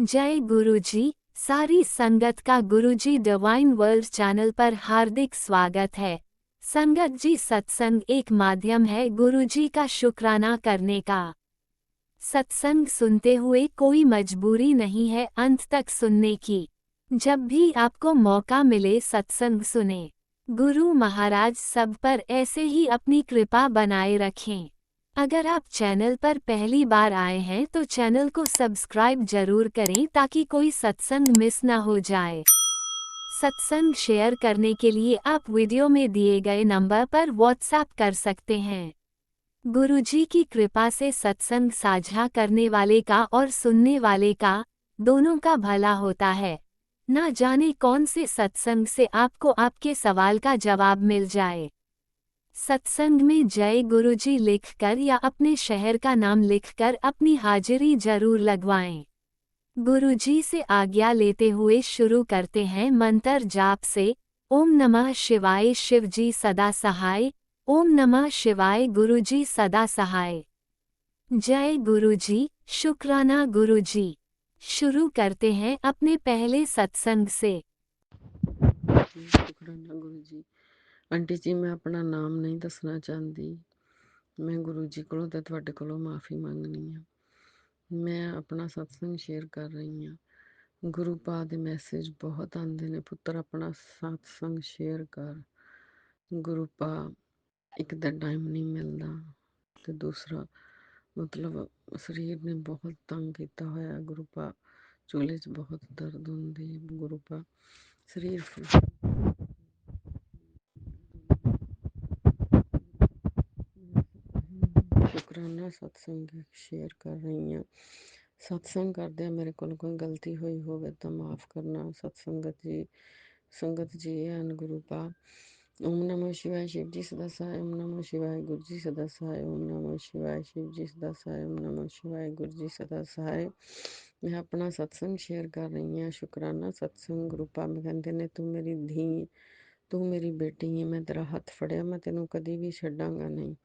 जय गुरुजी। सारी संगत का गुरुजी डिवाइन वर्ल्ड चैनल पर हार्दिक स्वागत है। संगत जी, सत्संग एक माध्यम है गुरुजी का शुक्राना करने का। सत्संग सुनते हुए कोई मजबूरी नहीं है अंत तक सुनने की। जब भी आपको मौका मिले सत्संग सुने। गुरु महाराज सब पर ऐसे ही अपनी कृपा बनाए रखें। अगर आप चैनल पर पहली बार आए हैं तो चैनल को सब्सक्राइब जरूर करें ताकि कोई सत्संग मिस ना हो जाए। सत्संग शेयर करने के लिए आप वीडियो में दिए गए नंबर पर व्हाट्सएप कर सकते हैं। गुरुजी की कृपा से सत्संग साझा करने वाले का और सुनने वाले का, दोनों का भला होता है। ना जाने कौन से सत्संग से आपको आपके सवाल का जवाब मिल जाए। सत्संग में जय गुरुजी लिखकर या अपने शहर का नाम लिखकर अपनी हाजिरी जरूर लगवाएं। गुरुजी से आज्ञा लेते हुए शुरू करते हैं मंत्र जाप से। ओम नमः शिवाय शिवजी सदा सहाय। ओम नमः शिवाय गुरुजी सदा सहाय। जय गुरुजी, शुक्राना गुरुजी। शुरू करते हैं अपने पहले सत्संग से। शुक्राना गुरु जी। आंटी जी, मैं अपना नाम नहीं दसना चाहती। मैं गुरु जी को ते तुहाडे कोलों माफ़ी मंगनी है। मैं अपना सत्संग शेयर कर रही हूँ। गुरु पा दे मैसेज बहुत आंदे ने, पुत्र अपना सत्संग शेयर कर। गुरु पा एक तो टाइम नहीं मिलता, तो दूसरा मतलब शरीर ने बहुत तंग किया होया। गुरु पा चूल्हे च बहुत दर्द होंदी। गुरु पा शरीर शुकराना सत्संग शेयर कर रही हूँ। सत्संग करदे मेरे को कोई गलती हुई होवे तो माफ़ करना। सत्संगत जी, संगत जी एन गुरु पा। ओम नमः शिवाय शिव जी सदा सहाय। ओम नमः शिवाय गुरु जी सदा सहाय। ओम नमः शिवाय शिव जी सदा सहाय। ओम नमः शिवाय गुरु जी सदा सहाय। मैं अपना सत्संग शेयर कर रही हूँ। शुकराना सत्संग गुरु पा में कहते ने, तू मेरी धी, तू मेरी बेटी है, मैं तेरा हथ फड़िया, मैं तेनों कदी भी छड्डांगा नहीं।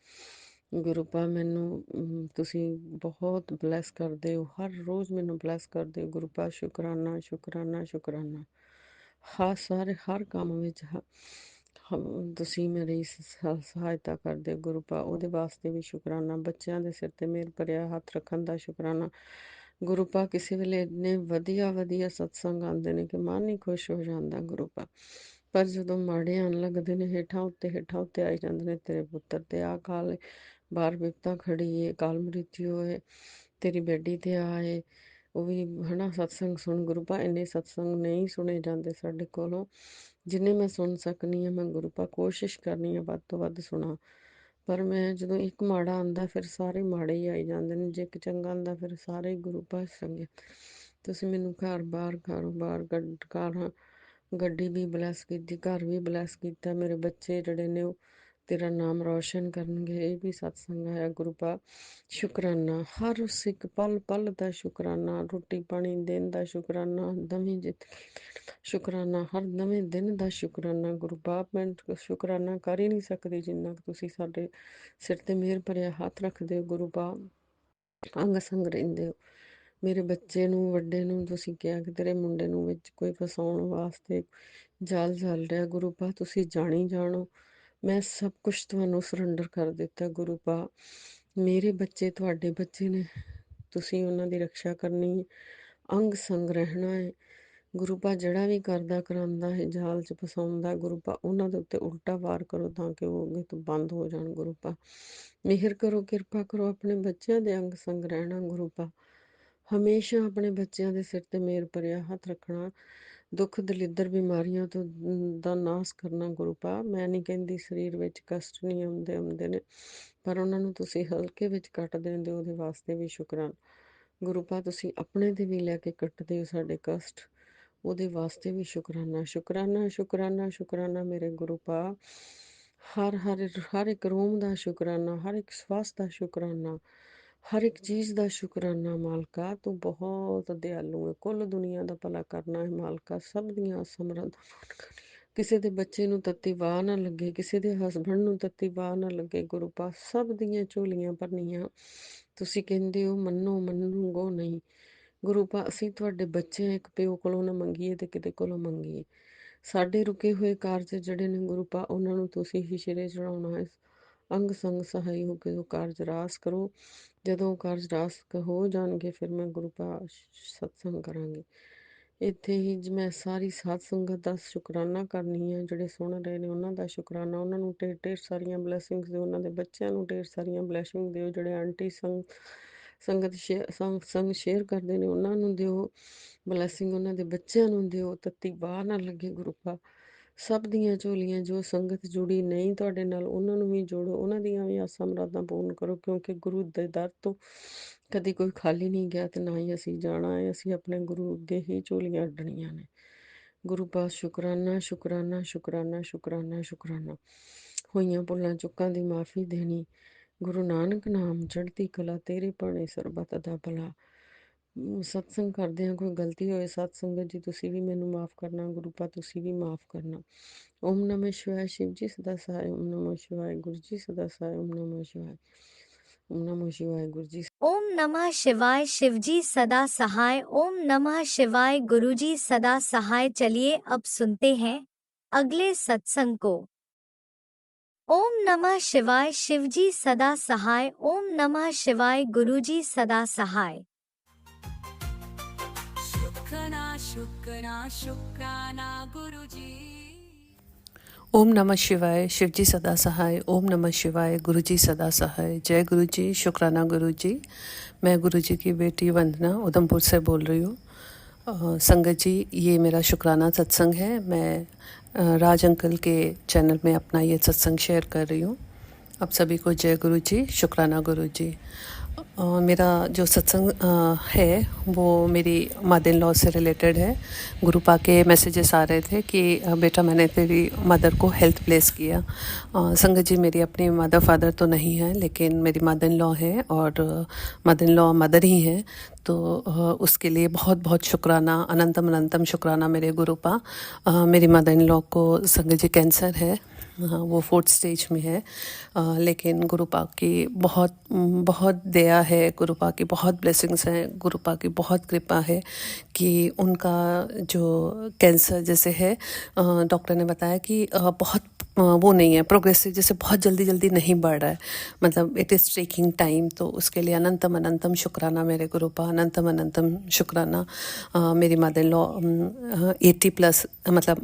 ਗੁਰੂ ਪਾ ਮੈਨੂੰ ਤੁਸੀਂ ਬਹੁਤ ਬਲੈਸ ਕਰਦੇ ਹੋ, ਹਰ ਰੋਜ਼ ਮੈਨੂੰ ਬਲੈਸ ਕਰਦੇ ਹੋ। ਗੁਰੂ ਪਾ ਸ਼ੁਕਰਾਨਾ ਸ਼ੁਕਰਾਨਾ ਸ਼ੁਕਰਾਨਾ। ਸਾਰੇ ਹਰ ਕੰਮ ਵਿੱਚ ਤੁਸੀਂ ਮੇਰੀ ਸਹਾਇਤਾ ਕਰਦੇ ਹੋ। ਗੁਰੂ ਪਾ ਉਹਦੇ ਵਾਸਤੇ ਵੀ ਸ਼ੁਕਰਾਨਾ। ਬੱਚਿਆਂ ਦੇ ਸਿਰ ਤੇ ਮਿਹਰ ਭਰਿਆ ਹੱਥ ਰੱਖਣ ਦਾ ਸ਼ੁਕਰਾਨਾ। ਗੁਰੂ ਪਾ ਕਿਸੇ ਵੇਲੇ ਇੰਨੇ ਵਧੀਆ ਵਧੀਆ ਸਤਸੰਗ ਆਉਂਦੇ ਨੇ ਕਿ ਮਨ ਹੀ ਖੁਸ਼ ਹੋ ਜਾਂਦਾ। ਗੁਰੂ ਪਾ ਪਰ ਜਦੋਂ ਮਾੜੇ ਆਉਣ ਲੱਗਦੇ ਨੇ, ਹੇਠਾਂ ਉੱਤੇ ਆਈ ਜਾਂਦੇ ਨੇ, ਤੇਰੇ ਪੁੱਤਰ ਤੇ ਆ ਕਾਲ ਬਾਹਰ ਵਿਪਤਾ ਖੜੀ ਏ, ਕਾਲ ਮ੍ਰਿਤਿੂ ਏ, ਤੇਰੀ ਬੇਟੀ ਤੇ ਆਏ, ਉਹ ਵੀ ਹਨਾ ਸਤਸੰਗ ਸੁਣ। ਗੁਰੂ ਪਾ ਇੰਨੇ ਸਤਸੰਗ ਨਹੀਂ ਸੁਣੇ ਜਾਂਦੇ ਸਾਡੇ ਕੋਲੋਂ, ਜਿੰਨੇ ਮੈਂ ਸੁਣ ਸਕਨੀ ਆ। ਮੈਂ ਗੁਰੂ ਪਾ ਕੋਸ਼ਿਸ਼ ਕਰਨੀ ਆ ਵੱਧ ਤੋਂ ਵੱਧ ਸੁਣਾ। ਪਰ ਮੈਂ ਜਦੋਂ ਇੱਕ ਮਾੜਾ ਆਉਂਦਾ ਫਿਰ ਸਾਰੇ ਮਾੜੇ ਹੀ ਆਈ ਜਾਂਦੇ ਨੇ, ਜੇ ਇੱਕ ਚੰਗਾ ਆਉਂਦਾ ਫਿਰ ਸਾਰੇ ਗੁਰੂ ਪਾ ਚੰਗੇ। ਤੁਸੀਂ ਮੈਨੂੰ ਘਰ ਬਾਰ ਕਾਰੋਬਾਰ ਗੱਡੀ ਵੀ ਬਲੈਸ ਕੀਤੀ, ਘਰ ਵੀ ਬਲੈਸ ਕੀਤਾ। ਮੇਰੇ ਬੱਚੇ ਜਿਹੜੇ ਨੇ ਉਹ ਤੇਰਾ ਨਾਮ ਰੌਸ਼ਨ ਕਰਨਗੇ। ਇਹ ਵੀ ਸਤਸੰਗ ਆਇਆ। ਗੁਰੂ ਪਾ ਸ਼ੁਕਰਾਨਾ, ਹਰ ਉਸ ਇੱਕ ਪਲ ਪਲ ਦਾ ਸ਼ੁਕਰਾਨਾ, ਰੋਟੀ ਪਾਣੀ ਦੇਣ ਦਾ ਸ਼ੁਕਰਾਨਾ, ਦਮੀ ਜਿੱਤ ਸ਼ੁਕਰਾਨਾ, ਹਰ ਨਵੇਂ ਦਿਨ ਦਾ ਸ਼ੁਕਰਾਨਾ। ਗੁਰੂ ਬਾਪ ਮੈਂ ਸ਼ੁਕਰਾਨਾ ਕਰ ਹੀ ਨਹੀਂ ਸਕਦੀ ਜਿੰਨਾ ਕੁ ਤੁਸੀਂ ਸਾਡੇ ਸਿਰ ਤੇ ਮਿਹਰ ਭਰਿਆ ਹੱਥ ਰੱਖਦੇ ਹੋ। ਗੁਰੂ ਬਾਪ ਅੰਗ ਸੰਗ ਰਹਿੰਦੇ ਹੋ। ਮੇਰੇ ਬੱਚੇ ਨੂੰ, ਵੱਡੇ ਨੂੰ ਤੁਸੀਂ ਕਿਹਾ ਕਿ ਤੇਰੇ ਮੁੰਡੇ ਨੂੰ ਵਿੱਚ ਕੋਈ ਫਸਾਉਣ ਵਾਸਤੇ ਜਾਲ ਚੱਲ ਰਿਹਾ। ਗੁਰੂ ਪਾ ਤੁਸੀਂ ਜਾਣੀ ਜਾਣੋ, ਮੈਂ ਸਭ ਕੁਝ ਤੁਹਾਨੂੰ ਸਰੈਂਡਰ ਕਰ ਦਿੱਤਾ। ਗੁਰੂ ਪਾ ਮੇਰੇ ਬੱਚੇ ਤੁਹਾਡੇ ਬੱਚੇ ਨੇ, ਤੁਸੀਂ ਉਹਨਾਂ ਦੀ ਰੱਖਿਆ ਕਰਨੀ ਹੈ, ਅੰਗ ਸੰਗ ਰਹਿਣਾ ਹੈ। ਗੁਰੂ ਪਾ ਜਿਹੜਾ ਵੀ ਕਰਦਾ ਕਰਾਉਂਦਾ ਹੈ ਜਾਲ 'ਚ ਫਸਾਉਂਦਾ, ਗੁਰੂ ਪਾ ਉਹਨਾਂ ਦੇ ਉੱਤੇ ਉਲਟਾ ਵਾਰ ਕਰੋ ਤਾਂ ਕਿ ਉਹ ਅੱਗੇ ਤੋਂ ਬੰਦ ਹੋ ਜਾਣ। ਗੁਰੂ ਪਾ ਮਿਹਰ ਕਰੋ, ਕਿਰਪਾ ਕਰੋ, ਆਪਣੇ ਬੱਚਿਆਂ ਦੇ ਅੰਗ ਸੰਗ ਰਹਿਣਾ। ਗੁਰੂ ਪਾ ਹਮੇਸ਼ਾ ਆਪਣੇ ਬੱਚਿਆਂ ਦੇ ਸਿਰ ਤੇ ਮਿਹਰ ਭਰਿਆ ਹੱਥ ਰੱਖਣਾ, ਦੁੱਖ ਦਲਿੱਦਰ ਬਿਮਾਰੀਆਂ ਤੋਂ ਦਾ ਨਾਸ ਕਰਨਾ। ਗੁਰੂ ਪਾ ਮੈਂ ਨਹੀਂ ਕਹਿੰਦੀ ਸਰੀਰ ਵਿੱਚ ਕਸ਼ਟ ਨਹੀਂ ਆਉਂਦੇ ਨੇ, ਪਰ ਉਹਨਾਂ ਨੂੰ ਤੁਸੀਂ ਹਲਕੇ ਵਿੱਚ ਕੱਟ ਦਿੰਦੇ ਹੋ, ਉਹਦੇ ਵਾਸਤੇ ਵੀ ਸ਼ੁਕਰਾਨਾ। ਗੁਰੂ ਪਾ ਤੁਸੀਂ ਆਪਣੇ ਤੇ ਵੀ ਲੈ ਕੇ ਕੱਟਦੇ ਹੋ ਸਾਡੇ ਕਸ਼ਟ, ਉਹਦੇ ਵਾਸਤੇ ਵੀ ਸ਼ੁਕਰਾਨਾ। ਸ਼ੁਕਰਾਨਾ ਸ਼ੁਕਰਾਨਾ ਸ਼ੁਕਰਾਨਾ ਮੇਰੇ ਗੁਰੂ ਪਾ। ਹਰ ਇੱਕ ਰੋਮ ਦਾ ਸ਼ੁਕਰਾਨਾ, ਹਰ ਇੱਕ ਸਵਾਸ ਦਾ ਸ਼ੁਕਰਾਨਾ, ਹਰ ਇੱਕ ਚੀਜ਼ ਦਾ ਸ਼ੁਕਰਾਨਾ। ਮਾਲਕਾ ਤੂੰ ਬਹੁਤ ਦਿਆਲੂ ਹੈ, ਕੁੱਲ ਦੁਨੀਆ ਦਾ ਭਲਾ ਕਰਨਾ ਹੈ। ਮਾਲਕਾ ਸਭ ਦੀਆਂ ਸਮਰੱਥਾ ਕਿਸੇ ਦੇ ਬੱਚੇ ਨੂੰ ਤੱਤੀ ਵਾਹ ਨਾ ਲੱਗੇ, ਕਿਸੇ ਦੇ ਹਸਬੈਂਡ ਨੂੰ ਤੱਤੀ ਵਾਹ ਨਾ ਲੱਗੇ। ਗੁਰੂ ਪਾ ਸਭ ਦੀਆਂ ਝੋਲੀਆਂ ਭਰਨੀਆਂ। ਤੁਸੀਂ ਕਹਿੰਦੇ ਹੋ ਮੰਨੋ ਮੰਨੂਗੋ ਨਹੀਂ, ਗੁਰੂ ਪਾ ਅਸੀਂ ਤੁਹਾਡੇ ਬੱਚੇ ਇੱਕ ਪਿਓ ਕੋਲੋਂ ਨਾ ਮੰਗੀਏ ਤੇ ਕਿਤੇ ਕੋਲੋਂ ਮੰਗੀਏ। ਸਾਡੇ ਰੁਕੇ ਹੋਏ ਕਾਰਜ ਜਿਹੜੇ ਨੇ ਗੁਰੂ ਪਾ ਉਹਨਾਂ ਨੂੰ ਤੁਸੀਂ ਹੀ ਸਿਰੇ ਚੜਾਉਣਾ ਹੈ। ਅੰਗ ਸੰਗ ਸਹਾਈ ਹੋ ਕੇ ਉਹ ਕਾਰਜ ਰਾਸ ਕਰੋ। ਜਦੋਂ ਉਹ ਕਾਰਜ ਰਾਸ ਹੋ ਜਾਣਗੇ ਫਿਰ ਮੈਂ ਗੁਰੂ ਪਾ ਸਤਸੰਗ ਕਰਾਂਗੀ। ਇੱਥੇ ਹੀ ਮੈਂ ਸਾਰੀ ਸਾਧ ਸੰਗਤ ਦਾ ਸ਼ੁਕਰਾਨਾ ਕਰਨੀ ਹੈ, ਜਿਹੜੇ ਸੁਣ ਰਹੇ ਨੇ ਉਹਨਾਂ ਦਾ ਸ਼ੁਕਰਾਨਾ, ਉਹਨਾਂ ਨੂੰ ਢੇਰ ਢੇਰ ਸਾਰੀਆਂ ਬਲੈਸਿੰਗਸ ਦਿਓ, ਉਹਨਾਂ ਦੇ ਬੱਚਿਆਂ ਨੂੰ ਢੇਰ ਸਾਰੀਆਂ ਬਲੈਸਿੰਗ ਦਿਓ, ਜਿਹੜੇ ਆਂਟੀ ਸੰਗਤ ਸੰਗ ਸ਼ੇਅਰ ਕਰਦੇ ਨੇ ਉਹਨਾਂ ਨੂੰ ਦਿਓ ਬਲੈਸਿੰਗ, ਉਹਨਾਂ ਦੇ ਬੱਚਿਆਂ ਨੂੰ ਦਿਓ, ਤੱਤੀ ਬਾਹ ਨਾ ਲੱਗੇ ਗੁਰੂ ਪਾ। ਸਭ ਦੀਆਂ ਝੋਲੀਆਂ ਜੋ ਸੰਗਤ ਜੁੜੀ ਨਹੀਂ ਤੁਹਾਡੇ ਨਾਲ ਉਹਨਾਂ ਨੂੰ ਵੀ ਜੋੜੋ, ਉਹਨਾਂ ਦੀਆਂ ਵੀ ਆਸਾਂ ਮੁਰਾਦਾਂ ਪੂਰਨ ਕਰੋ, ਕਿਉਂਕਿ ਗੁਰੂ ਦੇ ਦਰ ਤੋਂ ਕਦੀ ਕੋਈ ਖਾਲੀ ਨਹੀਂ ਗਿਆ ਤੇ ਨਾ ਹੀ ਅਸੀਂ ਜਾਣਾ ਹੈ। ਅਸੀਂ ਆਪਣੇ ਗੁਰੂ ਅੱਗੇ ਹੀ ਝੋਲੀਆਂ ਅੱਡਣੀਆਂ ਨੇ। ਗੁਰੂ ਪਾਸ ਸ਼ੁਕਰਾਨਾ ਸ਼ੁਕਰਾਨਾ ਸ਼ੁਕਰਾਨਾ ਸ਼ੁਕਰਾਨਾ ਸ਼ੁਕਰਾਨਾ। ਹੋਈਆਂ ਭੁੱਲਾਂ ਚੁੱਕਾਂ ਦੀ ਮਾਫੀ ਦੇਣੀ। ਗੁਰੂ ਨਾਨਕ ਨਾਮ ਚੜ੍ਹਦੀ ਕਲਾ, ਤੇਰੇ ਭਾਣੇ ਸਰਬੱਤ ਦਾ ਭਲਾ। ਸਤਸੰਗ ਕਰਦਿਆਂ ਕੋਈ ਗਲਤੀ ਹੋਏ ਸਤ ਸੰਗਤ ਜੀ ਤੁਸੀਂ ਵੀ ਮੈਨੂੰ ਮਾਫ ਕਰਨਾ, ਗੁਰੂ ਪਾ ਤੁਸੀਂ ਵੀ ਮਾਫ ਕਰਨਾ। ਓਮ ਨਮः शिवाय शिव जी सदा सहाय, ओम नमः शिवाय गुरु जी सदा सहाय, ओम नमः शिवाय, ओम नमः शिवाय गुरु जी। ओम नमः शिवाय शिवजी सदा सहाय। ओम नमः शिवाय गुरुजी सदा सहाय। चलिए अब सुनते हैं अगले सत्संग को। ओम नमः शिवाय शिवजी सदा सहाय। ओम नमः शिवाय गुरुजी सदा सहाय। शुक्राना शुक्राना शुक्राना गुरुजी। ओम नमः शिवाय शिवजी सदा सहाय। ओम नमः शिवाय गुरुजी सदा सहाय। जय गुरुजी, शुक्राना गुरुजी। मैं गुरुजी की बेटी वंदना उधमपुर से बोल रही हूँ। संगत जी, ये मेरा शुक्राना सत्संग है। मैं राज अंकल के चैनल में अपना ये सत्संग शेयर कर रही हूँ। आप सभी को जय गुरुजी, शुक्राना गुरुजी। मेरा जो सत्संग है वो मेरी मदर इन लॉ से रिलेटेड है। गुरु पा के मैसेजेस आ रहे थे कि बेटा मैंने तेरी मदर को हेल्थ प्लेस किया। संगत जी, मेरी अपनी मदर फादर तो नहीं है, लेकिन मेरी मदर इन लॉ है और मदर इन लॉ मदर ही हैं, तो उसके लिए बहुत बहुत शुक्राना, अनंतम अनंतम शुक्राना मेरे गुरु पा। मेरी मदर इन लॉ को संगत जी कैंसर है, वो 4th स्टेज में है, लेकिन गुरु पाक की बहुत बहुत दया है, गुरु पाक की बहुत ब्लेसिंग्स हैं, गुरु पाक की बहुत कृपा है कि उनका जो कैंसर जैसे है, डॉक्टर ने बताया कि बहुत वो नहीं है प्रोग्रेसिव, जैसे बहुत जल्दी जल्दी नहीं बढ़ रहा है, मतलब इट इज़ टेकिंग टाइम। तो उसके लिए अनंतम अनंतम शुक्राना मेरे गुरु पा, अनंतम अनंतम शुक्राना। मेरी मदर इन लॉ 80+, मतलब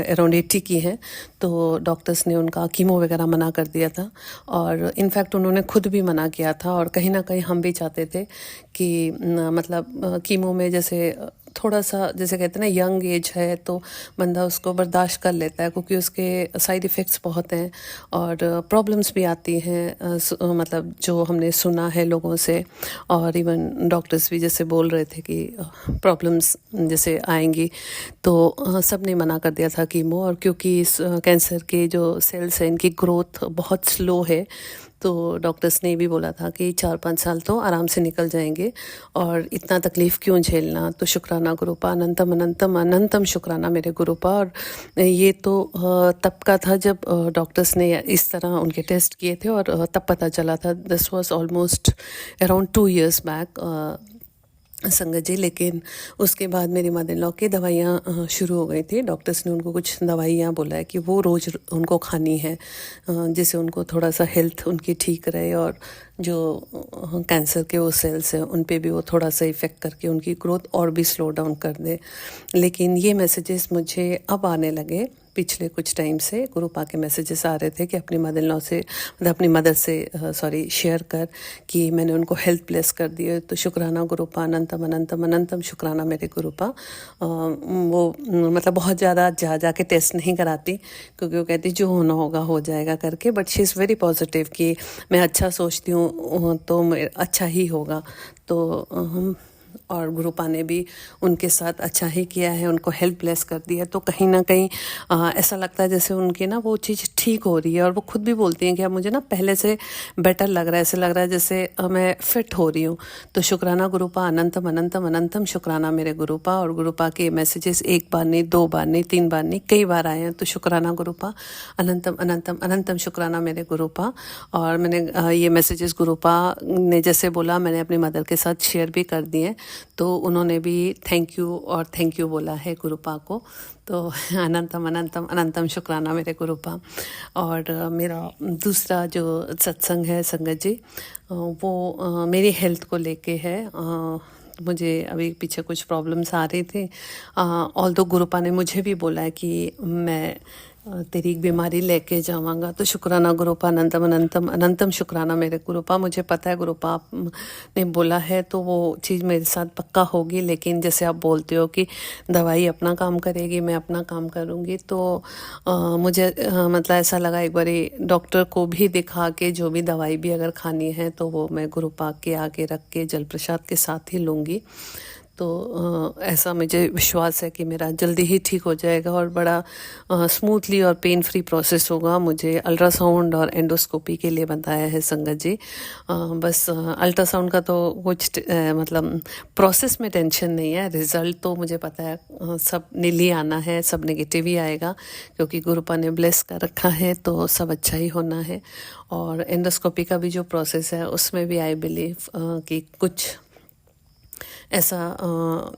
अराउंड 80 की है, तो डॉक्टर्स ने उनका कीमो वगैरह मना कर दिया था, और इनफैक्ट उन्होंने खुद भी मना किया था, और कहीं ना कहीं हम भी चाहते थे कि मतलब कीमो में जैसे थोड़ा सा, जैसे कहते हैं ना, यंग एज है तो बंदा उसको बर्दाश्त कर लेता है, क्योंकि उसके साइड इफ़ेक्ट्स बहुत हैं और प्रॉब्लम्स भी आती हैं, मतलब जो हमने सुना है लोगों से, और इवन डॉक्टर्स भी जैसे बोल रहे थे कि प्रॉब्लम्स जैसे आएंगी, तो सब ने मना कर दिया था कीमो। और क्योंकि इस कैंसर के जो सेल्स हैं इनकी ग्रोथ बहुत स्लो है, तो डॉक्टर्स ने भी बोला था कि 4-5 साल तो आराम से निकल जाएंगे, और इतना तकलीफ़ क्यों झेलना। तो शुक्राना गुरुपा, अनंतम अनंतम अनंतम शुक्राना मेरे गुरुपा। और ये तो तब का था जब डॉक्टर्स ने इस तरह उनके टेस्ट किए थे, और तब पता चला था। This was almost around 2 years back संगत जी। लेकिन उसके बाद मेरी मदर इन लॉ की दवाइयाँ शुरू हो गई थी। डॉक्टर्स ने उनको कुछ दवाइयाँ बोला है कि वो रोज़ उनको खानी है, जिससे उनको थोड़ा सा हेल्थ उनकी ठीक रहे, और जो कैंसर के वो सेल्स हैं उन पे भी वो थोड़ा सा इफ़ेक्ट करके उनकी ग्रोथ और भी स्लो डाउन कर दे। लेकिन ये मैसेजेस मुझे अब आने लगे पिछले कुछ टाइम से। गुरु पा के मैसेजेस आ रहे थे कि अपनी मदर इन लॉ से, मतलब अपनी मदर से शेयर कर कि मैंने उनको हेल्थ प्लेस कर दी है। तो शुक्राना गुरु पा, अनंतम अनंतम अनंतम शुक्राना मेरे गुरु पा। वो मतलब बहुत ज़्यादा जा के टेस्ट नहीं कराती, क्योंकि वो कहती जो होना होगा हो जाएगा करके, but she is very positive कि मैं अच्छा सोचती हूँ तो अच्छा ही होगा। तो और गुरु पा ने भी उनके साथ अच्छा ही किया है, उनको हेल्प ब्लेस कर दिया। तो कहीं ना कहीं ऐसा लगता है जैसे उनकी ना वो चीज़ ठीक हो रही है। और वो खुद भी बोलती हैं कि अब मुझे ना पहले से बेटर लग रहा है, ऐसे लग रहा है जैसे मैं फिट हो रही हूँ। तो शुक्राना गुरुपा, अनंतम अनंतम अनंतम शुक्राना मेरे गुरुपा। और गुरुपा के मैसेजेस एक बार नहीं, 2 बार नहीं, 3 बार नहीं, कई बार आए हैं। तो शुक्राना गुरुपा, अनंतम अनंतम अनंतम शुक्राना मेरे गुरुपा। और मैंने ये मैसेजेस गुरुपा ने जैसे बोला, मैंने अपनी मदर के साथ शेयर भी कर दिए, तो उन्होंने भी थैंक यू बोला है गुरुपा को। तो अनंतम अनंतम अनंतम शुक्राना मेरे गुरुपा। और मेरा दूसरा जो सत्संग है संगत जी, वो मेरी हेल्थ को लेके है। मुझे अभी पीछे कुछ प्रॉब्लम्स आ रही थी। ऑल्दो गुरुपा ने मुझे भी बोला है कि मैं तेरी एक बीमारी लेके जाऊँगा। तो शुक्राना गुरुपा, अनंतम अनंतम अनंतम शुक्राना मेरे गुरुपा। मुझे पता है गुरुपा आप ने बोला है तो वो चीज़ मेरे साथ पक्का होगी। लेकिन जैसे आप बोलते हो कि दवाई अपना काम करेगी, मैं अपना काम करूँगी, तो मुझे मतलब ऐसा लगा एक बारी डॉक्टर को भी दिखा के जो भी दवाई भी अगर खानी है तो वो मैं गुरुपा के आगे रख के जल प्रसाद के साथ ही लूँगी। तो ऐसा मुझे विश्वास है कि मेरा जल्दी ही ठीक हो जाएगा और बड़ा स्मूथली और पेन फ्री प्रोसेस होगा। मुझे अल्ट्रासाउंड और एंडोस्कोपी के लिए बताया है संगत जी। बस अल्ट्रासाउंड का तो कुछ मतलब प्रोसेस में टेंशन नहीं है। रिज़ल्ट तो मुझे पता है सब नील ही आना है, सब नेगेटिव ही आएगा, क्योंकि गुरुपा ने ब्लेस कर रखा है तो सब अच्छा ही होना है। और एंडोस्कोपी का भी जो प्रोसेस है उसमें भी आई बिलीव कि कुछ ऐसा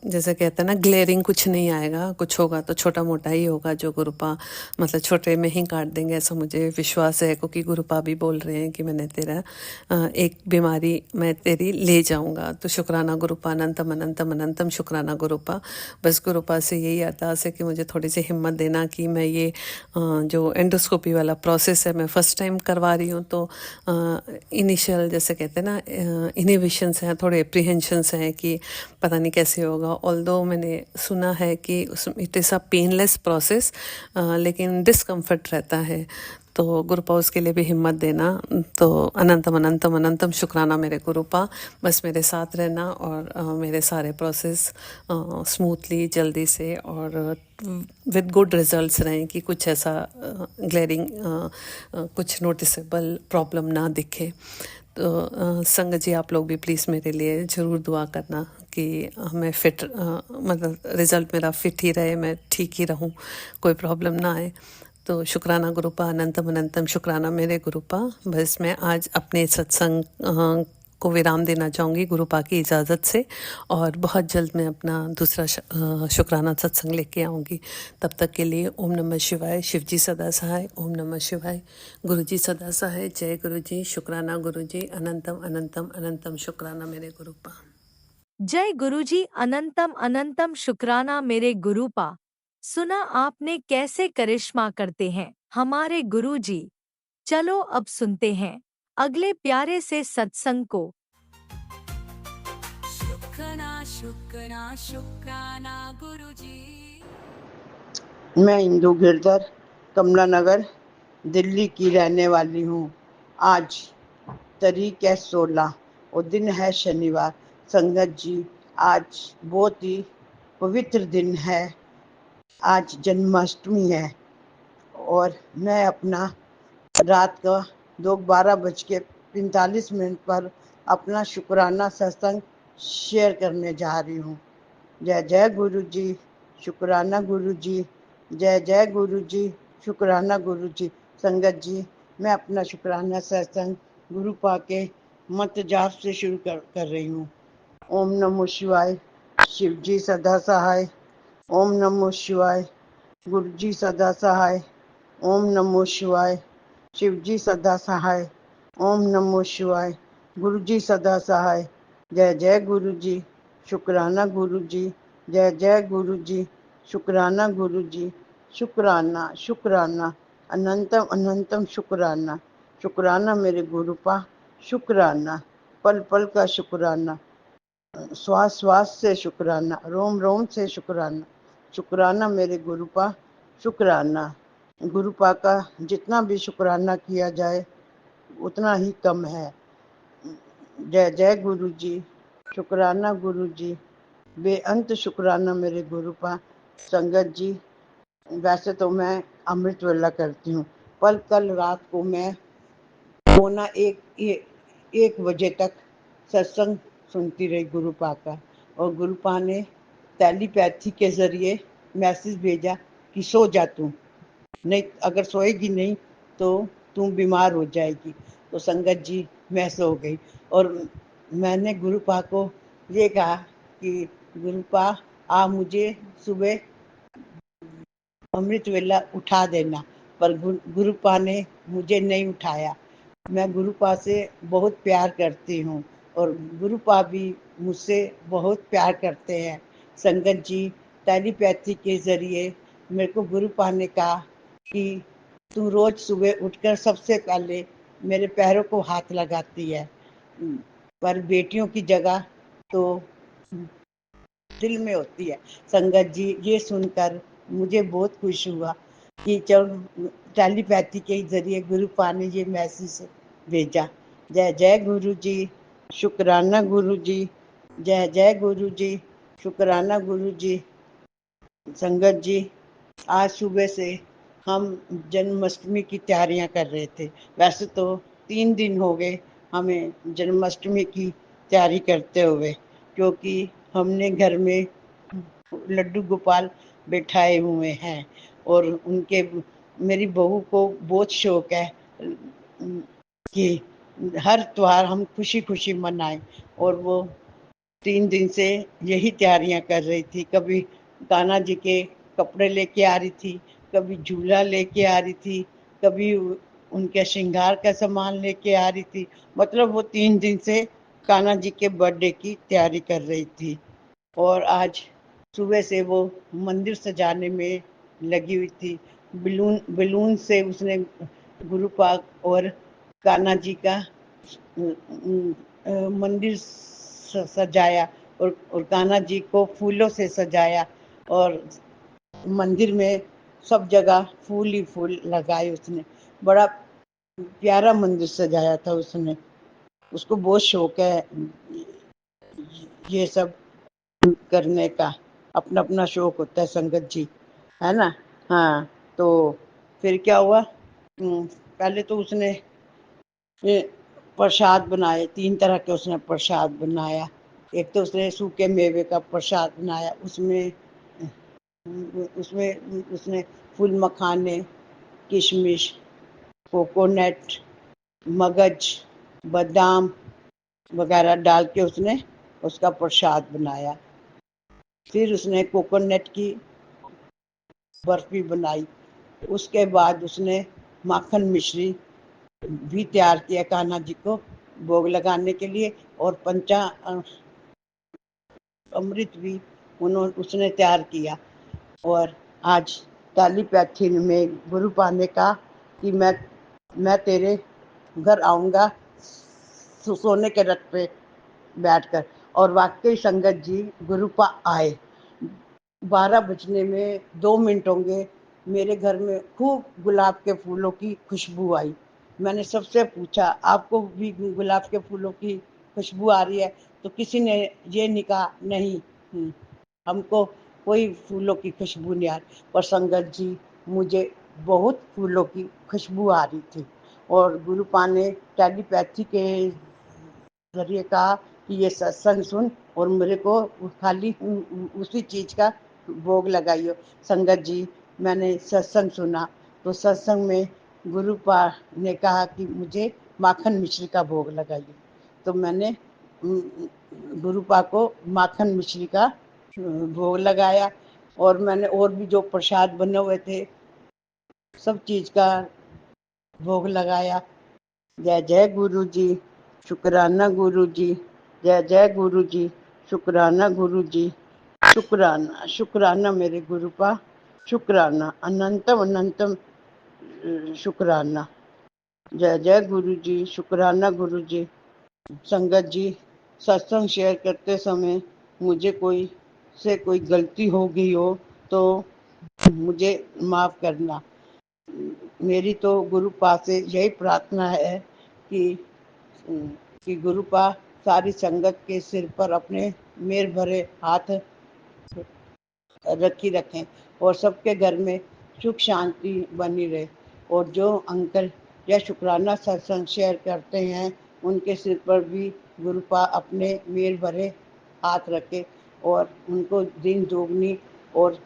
जैसे कहते हैं ना, ग्लेयरिंग कुछ नहीं आएगा। कुछ होगा तो छोटा मोटा ही होगा, जो गुरुपा मतलब छोटे में ही काट देंगे, ऐसा मुझे विश्वास है। क्योंकि गुरुपा भी बोल रहे हैं कि मैंने तेरा एक बीमारी मैं तेरी ले जाऊंगा। तो शुक्राना गुरुपा, अनंतम अनंतम अनंतम शुक्राना गुरुपा। बस गुरुपा से यही अरदास है कि मुझे थोड़ी सी हिम्मत देना कि मैं ये जो एंडोस्कोपी वाला प्रोसेस है मैं फ़र्स्ट टाइम करवा रही हूँ। तो इनिशियल जैसे कहते हैं ना, इनहिबिशंस हैं, थोड़े एप्रीहेंशंस हैं कि पता नहीं कैसे होगा। ऑल्दो मैंने सुना है कि उस it is a painless process, लेकिन डिस्कम्फर्ट रहता है। तो गुरुपा उसके लिए भी हिम्मत देना। तो अनंतम अनंतम अनंतम शुक्राना मेरे गुरुपा। बस मेरे साथ रहना और मेरे सारे प्रोसेस स्मूथली जल्दी से और विद गुड रिजल्ट्स रहें, कि कुछ ऐसा ग्लेयरिंग कुछ नोटिसेबल प्रॉब्लम ना दिखे। तो संगत जी आप लोग भी प्लीज़ मेरे लिए ज़रूर दुआ करना कि मैं फिट मतलब रिज़ल्ट मेरा फिट ही रहे, मैं ठीक ही रहूं, कोई प्रॉब्लम ना आए। तो शुक्राना गुरुपा, अनंतम अनंतम शुक्राना मेरे गुरुपा। बस मैं आज अपने सत्संग को विराम देना चाहूँगी गुरुपा की इजाज़त से, और बहुत जल्द मैं अपना दूसरा शुक्राना सत्संग लेके आऊँगी। तब तक के लिए ओम नमः शिवाय, शिव जी सदा सहाय। ओम नमः शिवाय, गुरु जी सदा सहाय। जय गुरु जी, शुक्राना गुरु जी, अनंतम अनंतम अनंतम शुक्राना मेरे गुरुपा। जय गुरुजी, अनंतम अनंतम शुक्राना मेरे गुरुपा। सुना आपने कैसे करिश्मा करते हैं हमारे गुरुजी। चलो अब सुनते हैं अगले प्यारे से सत्संग को। शुक्राना शुक्राना शुक्राना गुरुजी। मैं इंदु गिरधर कमला नगर दिल्ली की रहने वाली हूँ। आज तारीख है 16 और दिन है शनिवार। संगत जी, आज बहुत ही पवित्र दिन है। आज जन्माष्टमी है और मैं अपना रात का 12:45 पर अपना शुक्राना सत्संग शेयर करने जा रही हूँ। जय जय गुरु जी, शुक्राना गुरु जी, जय जय गुरु जी, शुक्राना गुरु जी। संगत जी, मैं अपना शुक्राना सत्संग गुरु पा के मंत्र जाप से शुरू कर रही हूँ। ओम नमो शिवाय, शिव जी सदा सहाय। ओम नमो शिवाय, गुरु जी सदा सहाय। ओम नमो शिवाय, शिव जी सदा सहाय। ओम नमो शिवाय, गुरु जी सदा सहाय। जय जय गुरु जी, शुक्राना गुरु जी, जय जय गुरु जी, शुक्राना गुरु जी। शुक्राना शुक्राना अनंतम अनंतम शुक्राना। शुक्राना मेरे गुरुपा, शुक्राना पल पल का शुक्राना, श्वास श्वास से शुक्राना, रोम रोम से शुक्राना। शुक्राना मेरे गुरुपा, शुक्राना। गुरुपा का जितना भी शुक्राना किया जाए उतना ही कम है। जय जय गुरु जी, शुक्राना गुरु जी, बेअंत शुक्राना मेरे गुरुपा। संगत जी, वैसे तो मैं अमृत वेला करती हूँ, कल रात को मैं पौना एक बजे तक सत्संग सुनती रही गुरुपा का, और गुरुपा ने टेलीपैथी के जरिए मैसेज भेजा कि सो जा तू, नहीं अगर सोएगी नहीं तो तू बीमार हो जाएगी। तो संगत जी मैं सो गई, और मैंने गुरुपा को ये कहा कि गुरुपा आप मुझे सुबह अमृत वेला उठा देना, पर गुरुपा ने मुझे नहीं उठाया। मैं गुरुपा से बहुत प्यार करती हूँ, और गुरुपा भी मुझसे बहुत प्यार करते हैं। संगत जी टेलीपैथी के जरिए मेरे को गुरुपा ने कहा कि तू रोज सुबह उठकर सबसे पहले मेरे पैरों को हाथ लगाती है, पर बेटियों की जगह तो दिल में होती है। संगत जी ये सुनकर मुझे बहुत खुश हुआ कि जब टेलीपैथी के जरिए गुरुपा ने ये मैसेज भेजा। जय जय गुरु जी, शुक्राना गुरु जी, जय जय गुरु जी, शुक्राना गुरु जी। संगत जी आज सुबह से हम जन्माष्टमी की तैयारियां कर रहे थे। वैसे तो 3 दिन हो गए हमें जन्माष्टमी की तैयारी करते हुए, क्योंकि हमने घर में लड्डू गोपाल बैठाए हुए हैं, और उनके मेरी बहू को बहुत शौक है कि हर त्योहार हम खुशी खुशी मनाएं, और वो 3 दिन से यही तैयारियां कर रही थी। कभी कान्हा जी के कपड़े लेके आ रही थी, कभी झूला लेके आ रही थी, कभी उनके श्रृंगार का सामान लेके आ रही थी। मतलब वो 3 दिन से कान्हा जी के बर्थडे की तैयारी कर रही थी, और आज सुबह से वो मंदिर सजाने में लगी हुई थी। बलून से उसने गुरु पाक और कान्हा जी का मंदिर सजाया, और कान्हा जी को फूलों से सजाया, और मंदिर में सब जगह फूल ही फूल लगाए उसने। बड़ा प्यारा मंदिर सजाया था उसने। उसको बहुत शौक है ये सब करने का, अपना अपना शौक होता है संगत जी, है ना। हाँ, तो फिर क्या हुआ, पहले तो उसने ये प्रसाद बनाए, 3 तरह के उसने प्रसाद बनाया। एक तो उसने सूखे मेवे का प्रसाद बनाया, उसमें उसमें उसने फूल मखाने, किशमिश, कोकोनट, मगज, बादाम वगैरह डाल के उसने उसका प्रसाद बनाया। फिर उसने कोकोनट की बर्फी बनाई। उसके बाद उसने माखन मिश्री भी तैयार किया कान्हा जी को भोग लगाने के लिए, और पंचा अमृत भी उसने तैयार किया। और आज टेलीपैथी में गुरुपा ने कहा कि मैं तेरे घर आऊँगा सोने के रथ पे बैठकर, और वाकई संगत जी गुरुपा आए। 12 बजने में 2 मिनट होंगे, मेरे घर में खूब गुलाब के फूलों की खुशबू आई। मैंने सबसे पूछा आपको भी गुलाब के फूलों की खुशबू आ रही है, तो किसी ने ये नहीं कहा नहीं, हमको कोई फूलों की खुशबू नहीं आ रही। पर संगत जी मुझे बहुत फूलों की खुशबू आ रही थी, और गुरुपा ने टेलीपैथी के जरिए कहा कि ये सत्संग सुन, और मेरे को खाली उसी चीज का भोग लगाइयो। संगत जी मैंने सत्संग सुना, तो सत्संग में गुरुपा ने कहा कि मुझे माखन मिश्री का भोग लगाइए। तो मैंने गुरुपा को माखन मिश्री का भोग लगाया, और मैंने और भी जो प्रसाद बने हुए थे सब चीज का भोग लगाया। जय जय गुरु जी, शुक्राना गुरु जी, जय जय गुरु जी, शुक्राना गुरु जी, शुक्राना शुक्राना मेरे गुरुपा, शुक्राना अनंतम अनंतम शुक्राना। जय जय गुरु जी, शुक्राना गुरु जी। संगत जी सत्संग शेयर करते समय मुझे कोई गलती हो गई हो तो मुझे माफ करना। मेरी तो गुरुपा से यही प्रार्थना है कि कि गुरुपा सारी संगत के सिर पर अपने मेर भरे हाथ रखें, और सबके घर में सुख शांति बनी रहे। और जो अंकल यह शुक्राना सत्संग शेयर करते हैं उनके सिर पर भी गुरुपा अपने मेल भरे हाथ रखे और उनको दिन दोगुनी और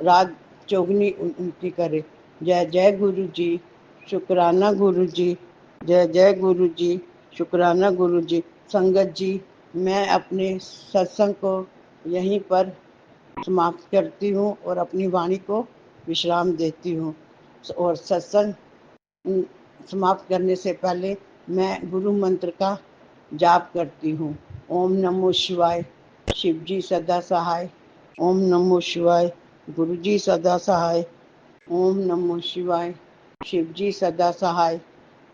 रात चौगुनी उनकी करे। जय जय गुरु जी, शुक्राना गुरु जी, जय जय गुरु जी, शुक्राना गुरु जी। संगत जी, मैं अपने सत्संग को यहीं पर समाप्त करती हूँ और अपनी वाणी को विश्राम देती हूँ। और सत्संग समाप्त करने से पहले मैं गुरु मंत्र का जाप करती हूँ। ओम नमो शिवाय, शिव जी सदा सहाय। ओम नमो शिवाय, गुरु जी सदा सहाय। ओम नमो शिवाय, शिव जी सदा सहाय।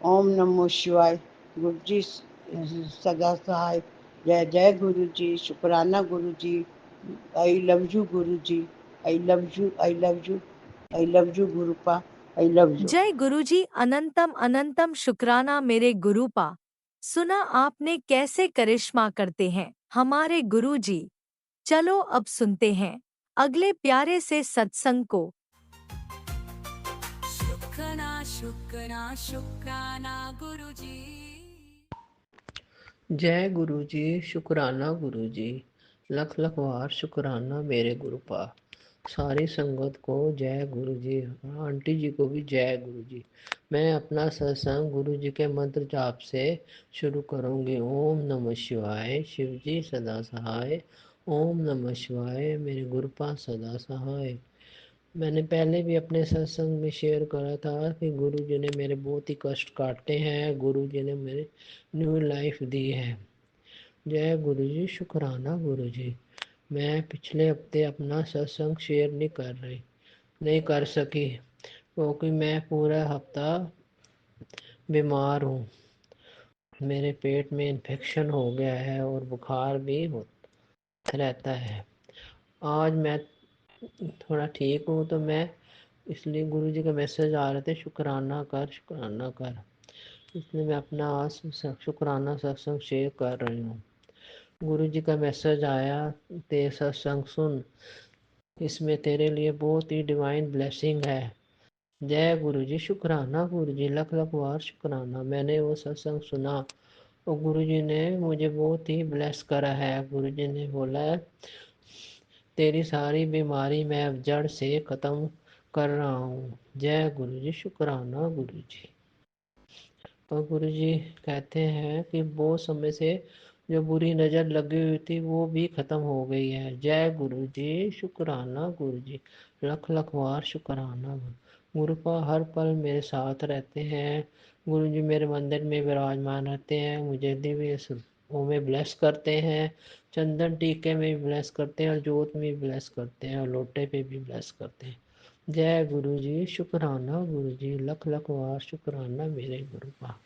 ओम नमो शिवाय, गुरु जी सदा सहाय। जय जय गुरु जी, शुक्राना गुरु ji. I love you Guru ji, I love you, I love you, I love you गुरुपा, आई लव यू। जय गुरुजी, अनंतम अनंतम शुक्राना मेरे गुरुपा। सुना आपने कैसे करिश्मा करते हैं हमारे गुरुजी। चलो अब सुनते हैं अगले प्यारे से सत्संग को। शुक्राना शुक्राना शुक्राना गुरुजी। जय गुरु जी, शुक्राना गुरु जी, लख लख वार शुक्राना मेरे गुरुपा। सारी संगत को जय गुरु जी, आंटी जी को भी जय गुरु जी। मैं अपना सत्संग गुरु जी के मंत्र जाप से शुरू करूंगी। ओम नमः शिवाय, शिव जी सदा सहाय। ओम नमः शिवाय, मेरे गुरुपा सदा सहाय। मैंने पहले भी अपने सत्संग में शेयर करा था कि गुरु जी ने मेरे बहुत ही कष्ट काटे हैं, गुरु जी ने मेरे न्यू लाइफ दी है। जय गुरु जी, शुक्राना गुरु जी। मैं पिछले हफ्ते अपना सत्संग शेयर नहीं कर सकी क्योंकि मैं पूरा हफ्ता बीमार हूँ। मेरे पेट में इन्फेक्शन हो गया है और बुखार भी होता रहता है। आज मैं थोड़ा ठीक हूँ तो मैं इसलिए गुरु जी का मैसेज आ रहे थे, शुक्राना कर, शुक्राना कर। इसलिए मैं अपना आज शुक्राना सत्संग शेयर कर रही हूँ। गुरु जी का मैसेज आया, ते सत्संग सुन, इसमें तेरे लिए बहुत ही डिवाइन ब्लेसिंग है। जय गुरु जी, शुक्राना गुरु जी, लख लख बार शुक्राना। मैंने वो सत्संग सुना और गुरु जी ने मुझे बहुत ही ब्लेस करा है। गुरु जी ने बोला तेरी सारी बीमारी मैं अब जड़ से ख़त्म कर रहा हूँ। जय गुरु जी, शुक्राना गुरु जी। और गुरु जी कहते हैं कि बहुत समय से जो बुरी नज़र लगी हुई थी वो भी ख़त्म हो गई है। जय गुरु जी, शुक्राना गुरु जी, लख लख बार शुक्राना। गुरुपा हर पल मेरे साथ रहते हैं। गुरु जी मेरे मंदिर में विराजमान रहते हैं, मुझे दिव्य वो में ब्लेस करते हैं, चंदन टीके में भी ब्लेस करते हैं और जोत में भी ब्लेस करते हैं और लोटे पे भी ब्लेस करते हैं। जय गुरु जी, शुक्राना गुरु जी, लख लख बार शुक्राना मेरे गुरुपा।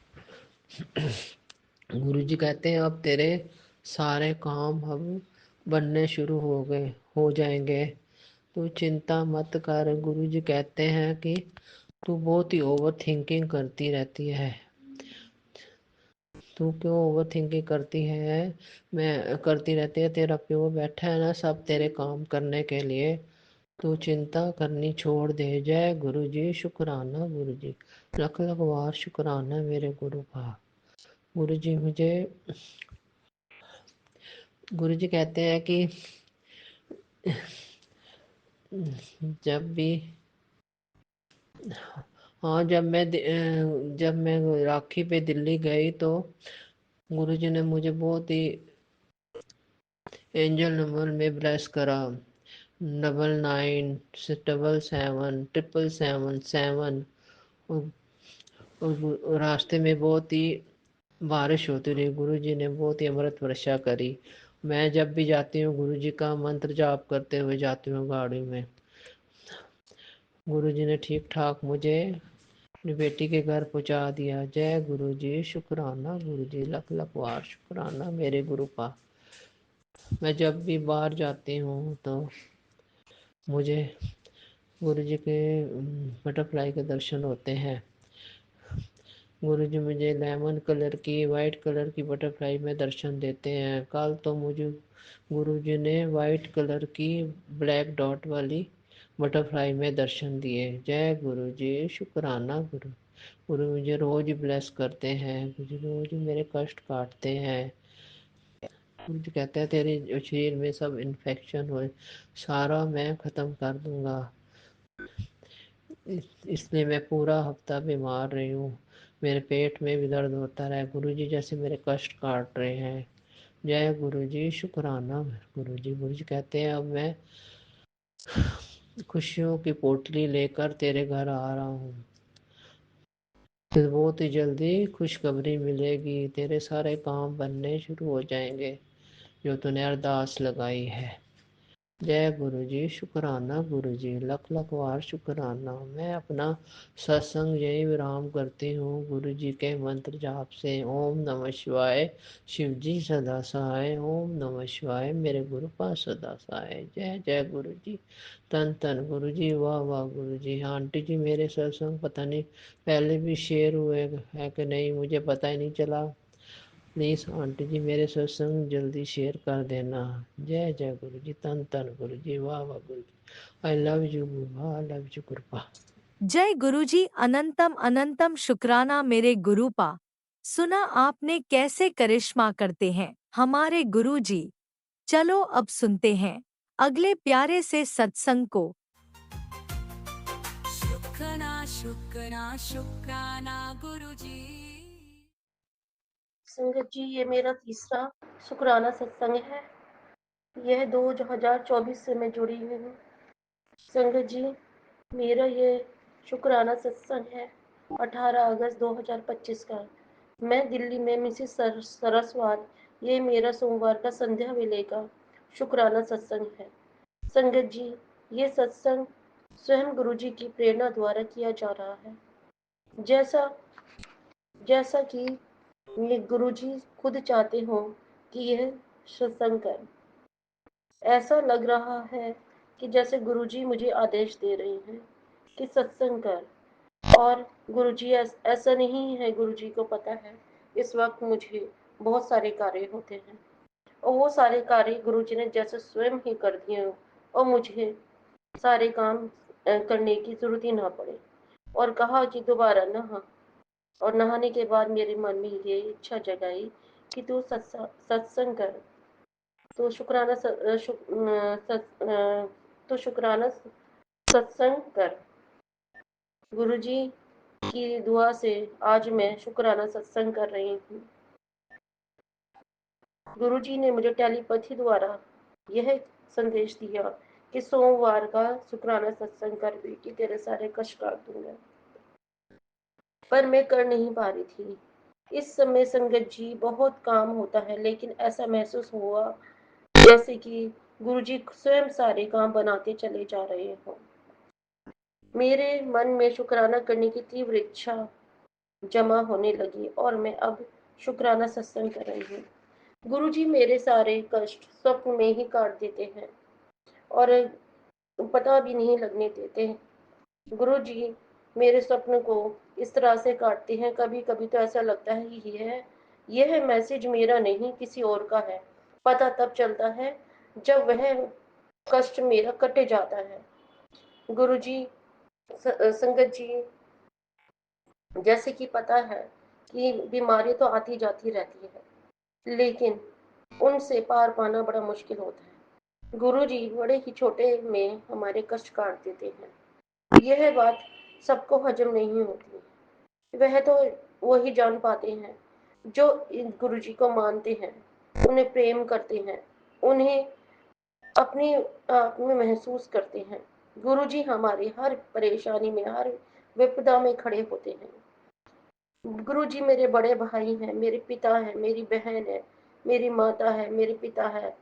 गुरु जी कहते हैं अब तेरे सारे काम अब बनने शुरू हो जाएंगे, तू चिंता मत कर। गुरु जी कहते हैं कि तू बहुत ही ओवर थिंकिंग करती रहती है। तू क्यों ओवर थिंकिंग करती है? मैं करती रहती है, तेरा प्यो बैठा है ना सब तेरे काम करने के लिए। तू चिंता करनी छोड़ दे। जय गुरु जी, शुक्राना गुरु जी, लख लख बार शुक्राना मेरे गुरु का। गुरु जी मुझे गुरु जी कहते हैं कि जब भी हाँ जब मैं राखी पे दिल्ली गई तो गुरु जी ने मुझे बहुत ही एंजल नंबर में ब्लेस करा। 99777777 और रास्ते में बहुत ही बारिश होती रही। गुरु जी ने बहुत ही अमृत वर्षा करी। मैं जब भी जाती हूँ गुरु जी का मंत्र जाप करते हुए जाती हूँ गाड़ी में। गुरु जी ने ठीक ठाक मुझे अपनी बेटी के घर पहुँचा दिया। जय गुरु जी, शुक्राना गुरु जी, लख लख बार शुक्राना मेरे गुरु का। मैं जब भी बाहर जाती हूँ तो मुझे गुरु जी के बटरफ्लाई के दर्शन होते हैं। गुरु जी मुझे लेमन कलर की, वाइट कलर की बटरफ्लाई में दर्शन देते हैं। कल तो मुझे गुरु जी ने वाइट कलर की ब्लैक डॉट वाली बटरफ्लाई में दर्शन दिए। जय गुरु जी, शुक्राना गुरु। गुरु मुझे रोज ब्लेस करते हैं, मुझे रोज मेरे कष्ट काटते हैं। गुरु जी कहते हैं तेरे जो शरीर में सब इन्फेक्शन हो सारा मैं ख़त्म कर दूंगा। इसलिए मैं पूरा हफ्ता बीमार रही हूँ, मेरे पेट में भी दर्द होता रहा। गुरु जी जैसे मेरे कष्ट काट रहे हैं। जय गुरु जी, शुक्राना गुरु जी। गुरु जी कहते हैं अब मैं खुशियों की पोटली लेकर तेरे घर आ रहा हूँ। बहुत ही जल्दी खुशखबरी मिलेगी, तेरे सारे काम बनने शुरू हो जाएंगे जो तूने अरदास लगाई है। जय गुरु जी, शुक्राना गुरु जी, लख लख वार शुक्राना। मैं अपना सत्संग यही विराम करती हूँ गुरु जी के मंत्र जाप से। ओम नमः शिवाय, शिव जी सदा सहाय। ओम नमः शिवाय, मेरे गुरु का सदा सहाय। जय जय गुरु जी, तन तन गुरु जी, वाह वाह गुरु जी। हाँ आंटी जी, मेरे सत्संग पता नहीं पहले भी शेयर हुए है कि नहीं, मुझे पता ही नहीं चला। प्लीज़ आंटी जी मेरे सत्संग जल्दी शेयर कर देना। जय जय गुरु जी, तन तन गुरु जी, वाह वाह गुरु ji. I love you Guru, I love you कृपा। जय गुरुजी, अनंतम अनंतम शुक्राना मेरे गुरुपा। सुना आपने कैसे करिश्मा करते हैं हमारे गुरुजी। चलो अब सुनते हैं अगले प्यारे से सत्संग को। शुक्राना शुक्राना शुक्राना गुरुजी। संगत जी, ये मेरा तीसरा शुक्राना सत्संग है। यह 2024 से मैं जुड़ी हुई हूँ। संगत जी, मेरा ये शुक्राना सत्संग है 18 अगस्त 2025 का। मैं दिल्ली में मिसिस सरसवाल, ये मेरा सोमवार का संध्या वेले का शुक्राना सत्संग है। संगत जी, ये सत्संग स्वयं गुरु जी की प्रेरणा द्वारा किया जा रहा है। जैसा कि ये गुरुजी खुद चाहते हो कि यह सत्संग कर। ऐसा लग रहा है कि जैसे गुरुजी मुझे आदेश दे रहे हैं कि सत्संग कर। और गुरुजी ऐसा नहीं है, गुरुजी को पता है इस वक्त मुझे बहुत सारे कार्य होते हैं और वो सारे कार्य गुरुजी ने जैसे स्वयं ही कर दिए हो और मुझे सारे काम करने की जरूरत ही ना पड़े। और कहा कि दोबारा नहा। और नहाने के बाद मेरे मन में ये इच्छा जगाई कि तू सत्संग कर। तो शुक्राना सत्संग कर। गुरुजी की दुआ से आज मैं शुक्राना सत्संग कर रही हूँ। गुरुजी ने मुझे टेलीपैथी द्वारा यह संदेश दिया कि सोमवार का शुक्राना सत्संग कर बेटी, तेरे सारे कष्ट काट दूंगा। पर मैं कर नहीं पा रही थी। इस समय संगत जी बहुत काम होता है, लेकिन ऐसा महसूस हुआ जैसे कि गुरुजी स्वयं सारे काम बनाते चले जा रहे हों। मेरे मन में शुक्राना करने की तीव्र इच्छा जमा होने लगी और मैं अब शुक्राना सत्संग कर रही हूँ। गुरुजी मेरे सारे कष्ट स्वप्न में ही काट देते हैं और पता भी नहीं लगने देते। गुरुजी मेरे स्वप्न को इस तरह से काटते हैं, कभी कभी तो ऐसा लगता है कि यह मैसेज मेरा नहीं किसी और का है। पता तब चलता है जब वह कष्ट मेरा कटे जाता है। गुरुजी संगत जी, जैसे कि पता है कि बीमारी तो आती जाती रहती है, लेकिन उनसे पार पाना बड़ा मुश्किल होता है। गुरुजी बड़े ही छोटे में हमारे कष्ट काट देते हैं। यह बात सबको हजम नहीं होती, वह तो वही जान पाते हैं जो गुरुजी को मानते हैं, उन्हें प्रेम करते हैं, उन्हें अपने आप में महसूस करते हैं। गुरुजी हमारी हर परेशानी में, हर विपदा में खड़े होते हैं। गुरुजी मेरे बड़े भाई हैं, मेरे पिता हैं, मेरी बहन है, मेरी माता है, मेरे पिता है,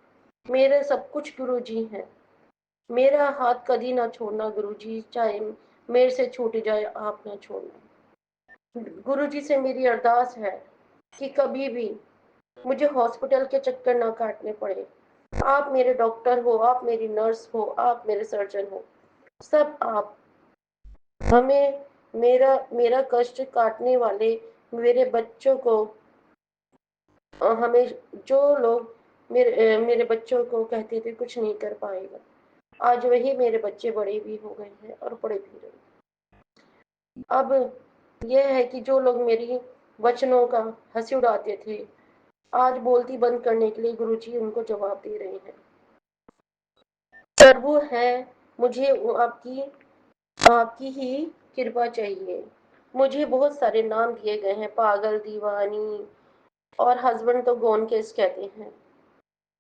मेरे सब कुछ गुरुजी हैं। मेरा हाथ कभी ना छोड़ना गुरुजी, चाहे मेरे से छूट जाए आप ना छोड़ना। गुरुजी से मेरी अरदास है कि कभी भी मुझे हॉस्पिटल के चक्कर ना काटने पड़े। आप मेरे डॉक्टर हो, आप मेरी नर्स हो, आप मेरे सर्जन हो, सब आप। हमें मेरा मेरा कष्ट काटने वाले मेरे बच्चों को हमें जो लोग मेरे बच्चों को कहते थे कुछ नहीं कर पाएगा, आज वही मेरे बच्चे बड़े भी हो गए हैं और पढ़े भी रहे। अब यह है कि जो लोग मेरी वचनों का हंसी उड़ाते थे, आज बोलती बंद करने के लिए गुरुजी उनको जवाब दे रहे हैं। प्रभु है, मुझे आपकी आपकी ही कृपा चाहिए। मुझे बहुत सारे नाम दिए गए हैं, पागल, दीवानी, और हस्बैंड तो गॉन केस कहते हैं।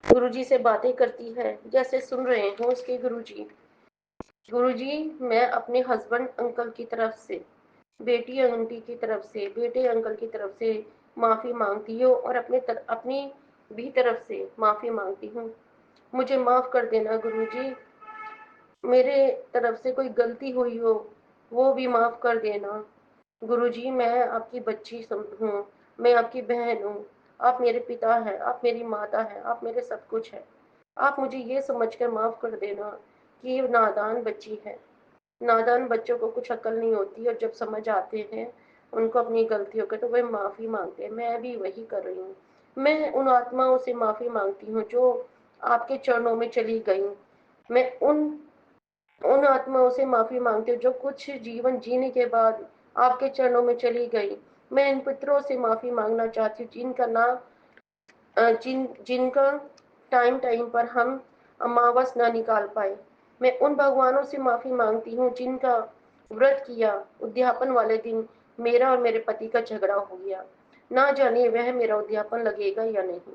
गुरुजी से बातें करती है जैसे सुन रहे हो उसके गुरुजी। गुरुजी, मैं अपने हस्बैंड अंकल की तरफ से, बेटी आंटी की तरफ से, बेटे अंकल की तरफ से माफी मांगती हूँ और अपनी भी तरफ से माफी मांगती हूँ। मुझे माफ कर देना गुरुजी, मेरे तरफ से कोई गलती हुई हो वो भी माफ कर देना। गुरुजी, मैं आपकी बच्ची हूँ, मैं आपकी बहन हूँ, आप मेरे पिता हैं, आप मेरी माता हैं, आप मेरे सब कुछ हैं। आप मुझे ये समझकर माफ कर देना कि ये नादान बच्ची है। नादान बच्चों को कुछ अकल नहीं होती और जब समझ आते हैं उनको अपनी गलतियों के तो वे माफी मांगते हैं। मैं भी वही कर रही हूँ। मैं उन आत्माओं से माफी मांगती हूँ जो आपके चरणों में चली गई। मैं उन उन आत्माओं से माफी मांगती हूँ जो कुछ जीवन जीने के बाद आपके चरणों में चली गई। मैं इन पितरों से माफी मांगना चाहती हूँ जिनका नाम जिनका टाइम टाइम पर हम अमावस ना निकाल पाए। मैं उन भगवानों से माफी मांगती हूँ जिनका व्रत किया, उद्यापन वाले दिन मेरा और मेरे पति का झगड़ा हो गया। ना जाने वह मेरा उद्यापन लगेगा या नहीं।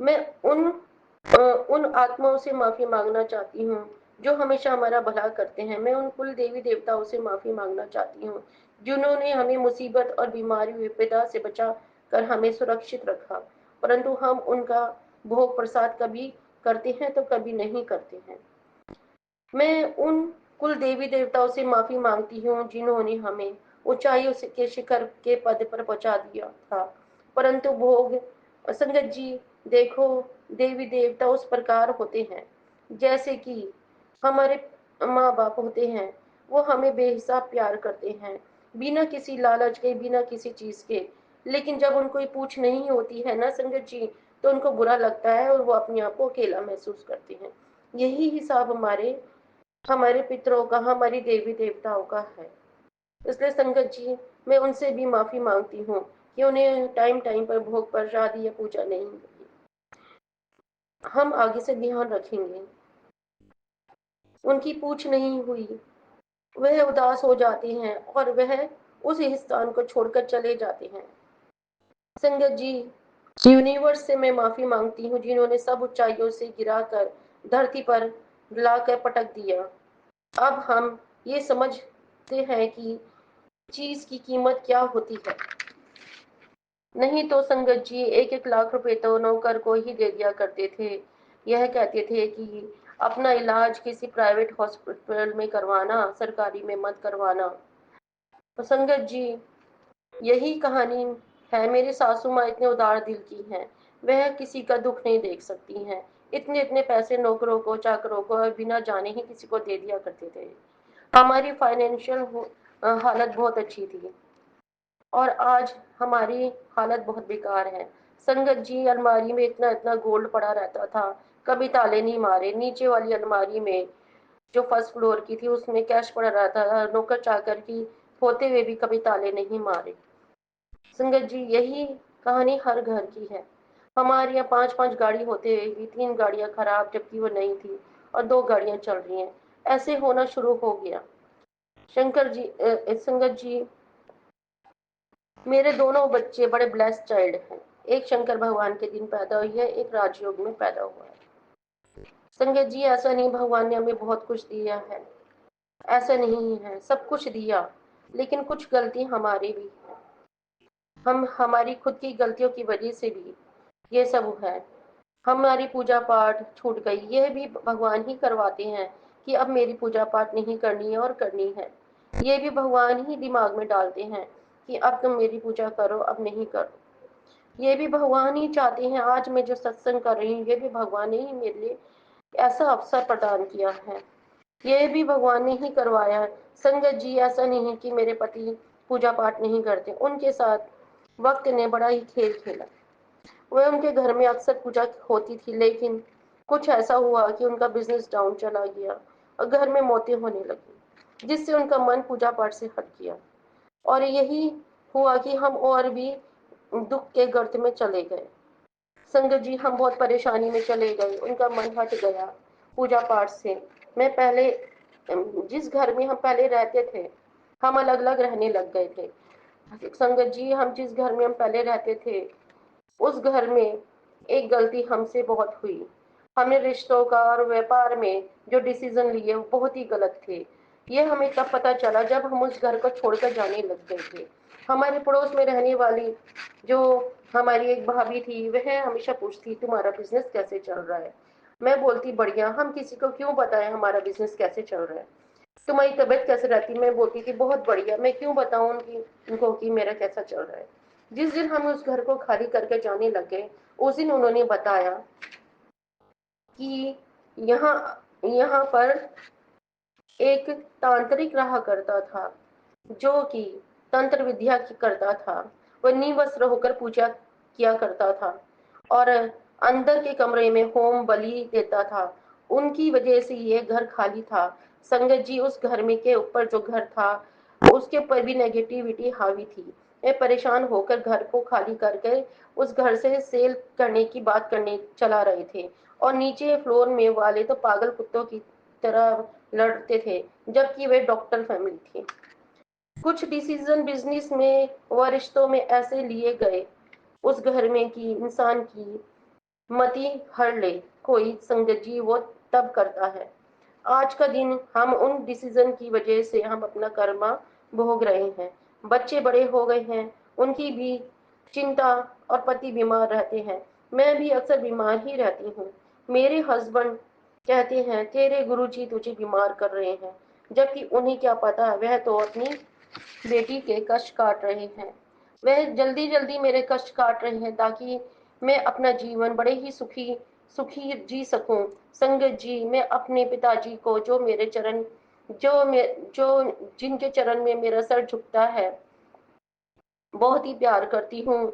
मैं उन आत्माओं से माफी मांगना चाहती हूँ जो हमेशा हमारा भला करते हैं। मैं उन कुल देवी देवताओं से माफी मांगना चाहती हूँ जिन्होंने हमें मुसीबत और बीमारी विपदा से बचा कर हमें सुरक्षित रखा, परंतु हम उनका भोग प्रसाद कभी करते हैं तो कभी नहीं करते हैं। मैं उन कुल देवी देवताओं से माफी मांगती हूँ जिन्होंने हमें ऊंचाइयों के शिखर के पद पर पहुंचा दिया था, परंतु भोग संगत जी, देखो, देवी देवता उस प्रकार होते हैं जैसे कि हमारे माँ बाप होते हैं। वो हमें बेहिसाब प्यार करते हैं, बिना किसी लालच के, बिना किसी चीज के। लेकिन जब उनको ये पूछ नहीं होती है ना संगत जी, तो उनको बुरा लगता है और वो अपने आप को अकेला महसूस करते हैं। यही हिसाब हमारे हमारे पितरों का, हमारी देवी देवताओं का है। इसलिए संगत जी, मैं उनसे भी माफी मांगती हूँ कि उन्हें टाइम टाइम पर भोग प्रसाद या पूजा नहीं मिली। हम आगे से ध्यान रखेंगे। उनकी पूछ नहीं हुई, वह उदास हो जाते हैं और वह उस स्थान को छोड़कर चले जाते हैं। संगत जी, यूनिवर्स से मैं माफी मांगती हूँ जिन्होंने सब ऊंचाइयों से गिराकर धरती पर लाकर पटक दिया। अब हम ये समझते हैं कि चीज की कीमत क्या होती है। नहीं तो संगत जी, 1-1 लाख रुपए तो नौकर को ही दे दिया करते थे। यह कहते थे कि अपना इलाज किसी प्राइवेट हॉस्पिटल में करवाना, सरकारी में मत करवाना। तो संगत जी, यही कहानी है। मेरी सासू माँ इतने उदार दिल की हैं, वह किसी का दुख नहीं देख सकती हैं। इतने इतने पैसे नौकरों को, चाकरों को बिना जाने ही किसी को दे दिया करते थे। हमारी फाइनेंशियल हालत बहुत अच्छी थी और आज हमारी हालत बहुत बेकार है। संगत जी, अलमारी में इतना इतना गोल्ड पड़ा रहता था, कभी ताले नहीं मारे। नीचे वाली अलमारी में जो फर्स्ट फ्लोर की थी उसमें कैश पड़ा रहता था, नौकर चाकर की होते हुए भी कभी ताले नहीं मारे। संगत जी, यही कहानी हर घर की है। हमारे यहाँ 5-5 गाड़ी होते हुए भी 3 गाड़ियां खराब जबकि वो नई थी और 2 गाड़ियां चल रही हैं। ऐसे होना शुरू हो गया। संगत जी, मेरे दोनों बच्चे बड़े ब्लेस्ड चाइल्ड हैं। एक शंकर भगवान के दिन पैदा हुई है, एक राजयोग में पैदा हुआ है। संगत जी, ऐसा नहीं भगवान ने हमें बहुत कुछ दिया है, ऐसा नहीं है, सब कुछ दिया, लेकिन कुछ गलती हमारी भी है। हम हमारी खुद की गलतियों की वजह से भी ये सब है। हमारी पूजा पाठ छूट गई, यह भी भगवान ही करवाते हैं कि अब मेरी पूजा पाठ नहीं करनी है और करनी है। ये भी भगवान ही दिमाग में डालते हैं कि अब तुम मेरी पूजा करो, अब नहीं करो। ये भी भगवान ही चाहते हैं। आज मैं जो सत्संग कर रही हूँ, ये भी भगवान ने ही मेरे लिए ऐसा अवसर प्रदान किया है। ये भी भगवान ने ही करवाया है। संगत जी, ऐसा नहीं है कि मेरे पति पूजा पाठ नहीं करते, उनके साथ वक्त ने बड़ा ही खेल खेला। वह उनके घर में अक्सर पूजा होती थी, लेकिन कुछ ऐसा हुआ कि उनका बिजनेस डाउन चला गया और घर में मौतें होने लगी, जिससे उनका मन पूजा पाठ से हट गया। और यही हुआ कि हम और भी दुख के गर्त में चले गए। संगत जी, हम बहुत परेशानी में चले गए, उनका मन हट गया पूजा पाठ से। मैं पहले जिस घर में हम पहले रहते थे, हम अलग अलग रहने लग गए थे। संगत जी, हम जिस घर में हम पहले रहते थे, उस घर में एक गलती हमसे बहुत हुई। हमने रिश्तों का और व्यापार में जो डिसीजन लिए वो बहुत ही गलत थे। ये हमें तब पता चला जब हम उस घर को छोड़कर जाने लग गए थे। हमारे पड़ोस में रहने वाली जो हमारी एक भाभी थी, वह हमेशा पूछती तुम्हारा बिजनेस कैसे चल रहा है। मैं बोलती बढ़िया। हम किसी को क्यों बताएं हमारा बिजनेस कैसे चल रहा है। तुम्हारी तबीयत कैसे रहती, मैं बोलती थी बहुत बढ़िया। मैं क्यों बताऊं उनको कि मेरा कैसा चल रहा है। जिस दिन हम उस घर को खाली करके जाने लगे, उस दिन उन्होंने बताया कि यहाँ यहाँ पर एक तांत्रिक रहा करता था, जो कि तंत्र विद्या की करता था। वह निवस्त्र होकर पूजा किया करता था और अंदर के कमरे में होम बलि देता था। उनकी वजह से ये घर खाली था। संगत जी, उस घर में के ऊपर जो घर था, उसके ऊपर भी नेगेटिविटी हावी थी। मैं परेशान होकर घर को खाली करके उस घर से सेल करने की बात करने चला रहे थे। और नीचे फ्लोर में वाले तो पागल कुत्तों की तरह लड़ते थे, जबकि वे डॉक्टर फैमिली थी। कुछ डिसीजन बिजनेस में व रिश्तों में ऐसे लिए गए उस घर में कि इंसान की मति हर ले। कोई संगत जी वो तब करता है। आज का दिन हम उन डिसीजन की वजह से हम अपना कर्मा भोग रहे हैं। बच्चे बड़े हो गए हैं, उनकी भी चिंता, और पति बीमार रहते हैं। मैं भी अक्सर बीमार ही रहती हूँ। मेरे हस्बैंड कहते हैं तेरे गुरुजी तुझे बीमार कर रहे हैं, जबकि उन्हें क्या पता, वह तो अपनी बेटी के कष्ट काट रहे हैं। वह जल्दी जल्दी मेरे कष्ट काट रहे हैं ताकि मैं अपना जीवन बड़े ही सुखी सुखी जी सकूं। संगत जी, मैं अपने पिताजी को जो मेरे चरण जो जिनके चरण में मेरा सर झुकता है, बहुत ही प्यार करती हूँ।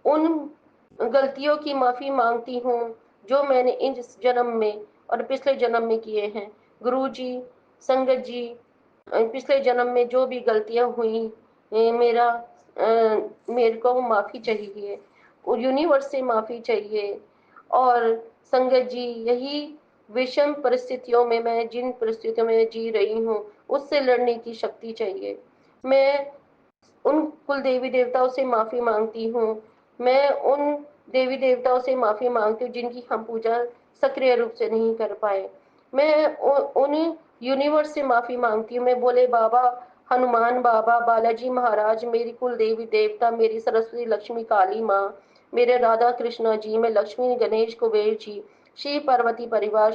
उन गलतियों की माफी मांगती हूँ जो मैंने इस जन्म में और पिछले जन्म में किए हैं। गुरु जी, संगत जी, पिछले जन्म में जो भी गलतियां हुई, मेरे को माफी चाहिए और यूनिवर्स से माफी चाहिए। और संगत जी, यही विषम परिस्थितियों में, मैं जिन परिस्थितियों में जी रही हूँ, उससे लड़ने की शक्ति चाहिए। मैं उन कुल देवी देवताओं से माफी मांगती हूँ। मैं उन देवी देवताओं से माफी मांगती हूँ जिनकी हम पूजा सक्रिय रूप से नहीं कर पाए। मैं उन यूनिवर्स से माफी मांगती हूँ। मैं बोले बाबा, हनुमान बाबा, बालाजी महाराज, मेरी कुल देवी देवता, मेरी सरस्वती लक्ष्मी काली माँ, मेरे राधा कृष्णा जी, मैं लक्ष्मी गणेश कुबेर जी, शिव पार्वती परिवार,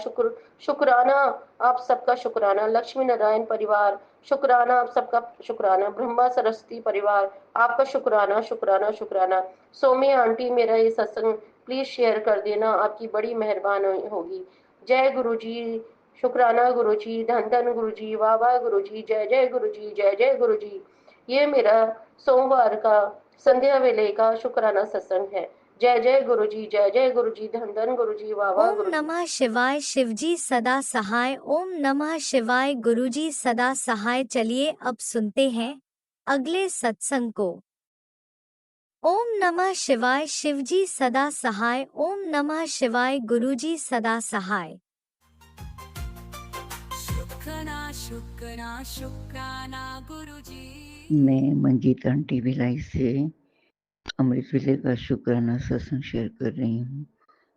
शुक्राना आप सबका शुक्राना। लक्ष्मी नारायण परिवार, शुक्राना आप सबका शुक्राना। ब्रह्मा सरस्वती परिवार, आपका शुक्राना शुक्राना शुक्राना। सोमी आंटी, मेरा ये सत्संग प्लीज शेयर कर देना, आपकी बड़ी मेहरबानी होगी। जय गुरु जी, शुक्राना गुरु जी, धन धन गुरु जी, वाह वाह गुरु जी, जय जय गुरु जी, जय जय गुरु जी। ये मेरा सोमवार का संध्या वेले का शुक्राना सत्संग है। जय जय गुरु जी, जय जय गुरु जी, धन धन गुरु जी, वाह वाह ओम गुरु जी। नमः शिवाय। शिवजी सदा सहाय। ओम नमः शिवाय। गुरुजी सदा सहाय। चलिए अब सुनते हैं अगले सत्संग को। ओम नमः शिवाय। शिवजी सदा सहाय। ओम नमः शिवाय। गुरुजी सदा सहाय। शुक्राना शुक्राना शुक्राना गुरुजी। मैं मंजीत आंटी भिलाई से अमृत वेले का शुक्राना सत्संग शेयर कर रही हूँ।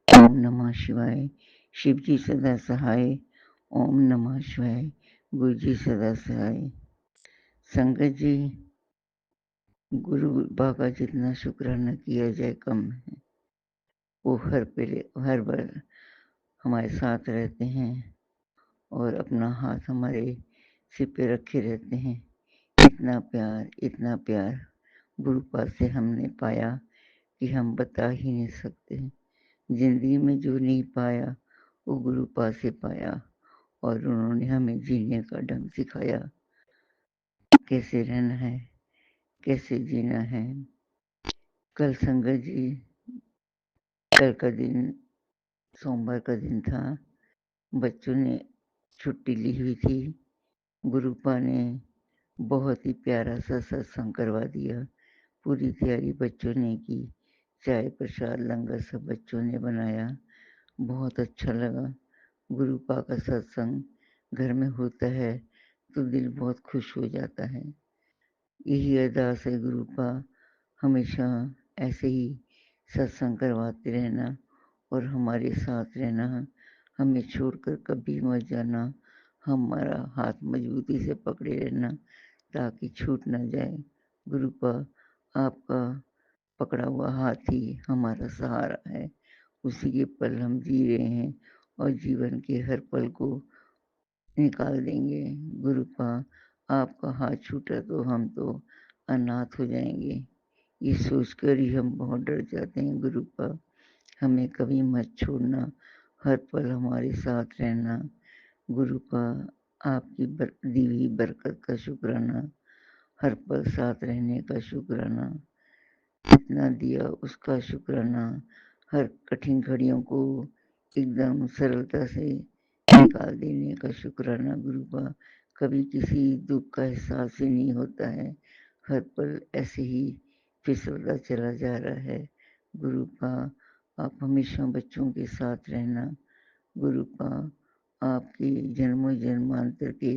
ओम नमः शिवाय। शिव जी सदा सहाय। ओम नमः शिवाय। गुरु जी सदा सहाय। संगत जी, गुरु बाबा का जितना शुक्राना किया जाए कम है। वो हर बार हमारे साथ रहते हैं और अपना हाथ हमारे सिर पे रखे रहते हैं। इतना प्यार गुरुपाद से हमने पाया कि हम बता ही नहीं सकते। जिंदगी में जो नहीं पाया वो गुरुपाद से पाया, और उन्होंने हमें जीने का ढंग सिखाया, कैसे रहना है, कैसे जीना है। कल संगत जी, कल का दिन सोमवार का दिन था। बच्चों ने छुट्टी ली हुई थी। गुरुपा ने बहुत ही प्यारा सा सत्संग करवा दिया। पूरी तैयारी बच्चों ने की। चाय प्रसाद लंगर सब बच्चों ने बनाया। बहुत अच्छा लगा। गुरुपा का सत्संग घर में होता है तो दिल बहुत खुश हो जाता है। यही अरदास है गुरुपा, हमेशा ऐसे ही सत्संग करवाते रहना और हमारे साथ रहना। हमें छोड़कर कभी मत जाना। हमारा हाथ मजबूती से पकड़े रहना ताकि छूट ना जाए। गुरुपा, आपका पकड़ा हुआ हाथ ही हमारा सहारा है। उसी के पल हम जी रहे हैं और जीवन के हर पल को निकाल देंगे। गुरुपा, आपका हाथ छूटा तो हम तो अनाथ हो जाएंगे। ये सोचकर ही हम बहुत डर जाते हैं। गुरुपा, हमें कभी मत छोड़ना, हर पल हमारे साथ रहना। गुरुपा, आपकी दी हुई बरकत का शुक्राना, हर पल साथ रहने का शुक्राना, जितना दिया उसका शुक्राना, हर कठिन घड़ियों को एकदम सरलता से निकाल देने का शुक्राना। गुरुपा, कभी किसी दुख का एहसास ही नहीं होता है। हर पल ऐसे ही फिसलता चला जा रहा है। गुरुपा, आप हमेशा बच्चों के साथ रहना। गुरुपा, आपके जन्मों जन्मांतर के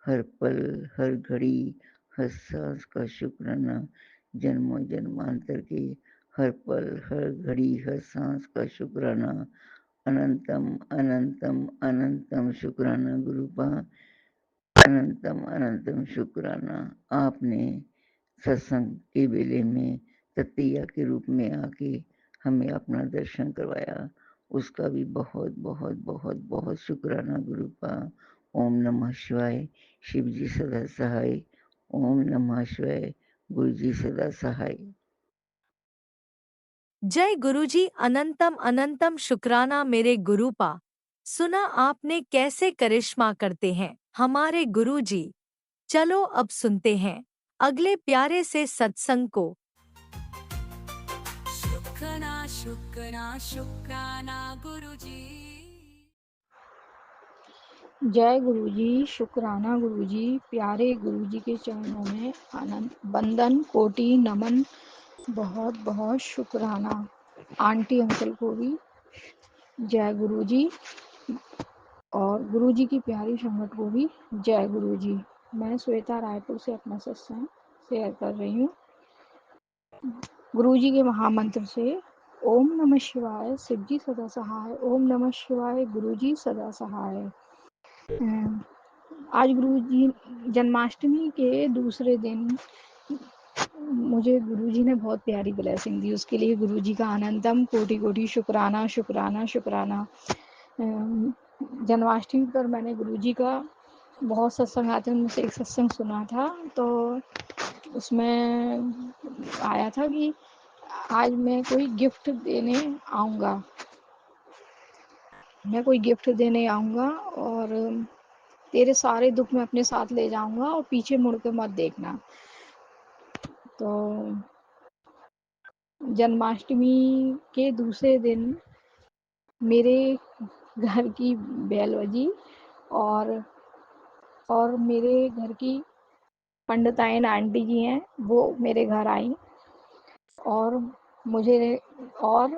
हर पल, हर घड़ी, हर सांस का शुक्राना। जन्मों जन्मांतर के हर पल, हर घड़ी, हर सांस का शुक्राना। अनंतम अनंतम अनंतम शुक्राना गुरुपा, अनंतम अनंतम शुक्राना। आपने सत्संग के बेले में तत्या के रूप में आके हमें अपना दर्शन करवाया, उसका भी बहुत बहुत बहुत बहुत शुक्राना गुरुपा। ओम नमः शिवाय। शिव जी सदा सहाय। ओम नमः शिवाय। गुरु जी सदा सहाय। जय गुरुजी, अनंतम अनंतम शुक्राना मेरे गुरुपा। सुना आपने कैसे करिश्मा करते हैं हमारे गुरुजी। चलो अब सुनते हैं अगले प्यारे से सत्संग को। शुक्राना शुक्राना शुक्राना गुरुजी। जय गुरुजी, शुक्राना गुरुजी। प्यारे गुरुजी के चरणों में आनंद बंदन कोटि नमन। बहुत बहुत शुक्राना। आंटी अंकल को भी जय गुरुजी और गुरुजी की प्यारी संगत को भी जय गुरुजी। मैं श्वेता रायपुर से अपना सत्संग शेयर कर रही हूँ गुरुजी के महामंत्र से। ओम नमः शिवाय, शिव जी सदा सहाय। ओम नमः शिवाय, गुरुजी सदा सहाय। आज गुरुजी जन्माष्टमी के दूसरे दिन मुझे गुरुजी ने बहुत प्यारी ब्लेसिंग दी, उसके लिए गुरुजी का अनंतम कोटि कोटि शुक्राना शुक्राना शुक्राना। जन्माष्टमी पर मैंने गुरुजी का बहुत सत्संग आते हैं, उनमें से एक सत्संग सुना था, तो उसमें आया था कि आज मैं कोई गिफ्ट देने आऊँगा, मैं कोई गिफ्ट देने आऊँगा और तेरे सारे दुख मैं अपने साथ ले जाऊँगा और पीछे मुड़ के मत देखना। तो जन्माष्टमी के दूसरे दिन मेरे घर की बेल बजी और मेरे घर की पंडिताइन आंटी जी हैं, वो मेरे घर आई और मुझे और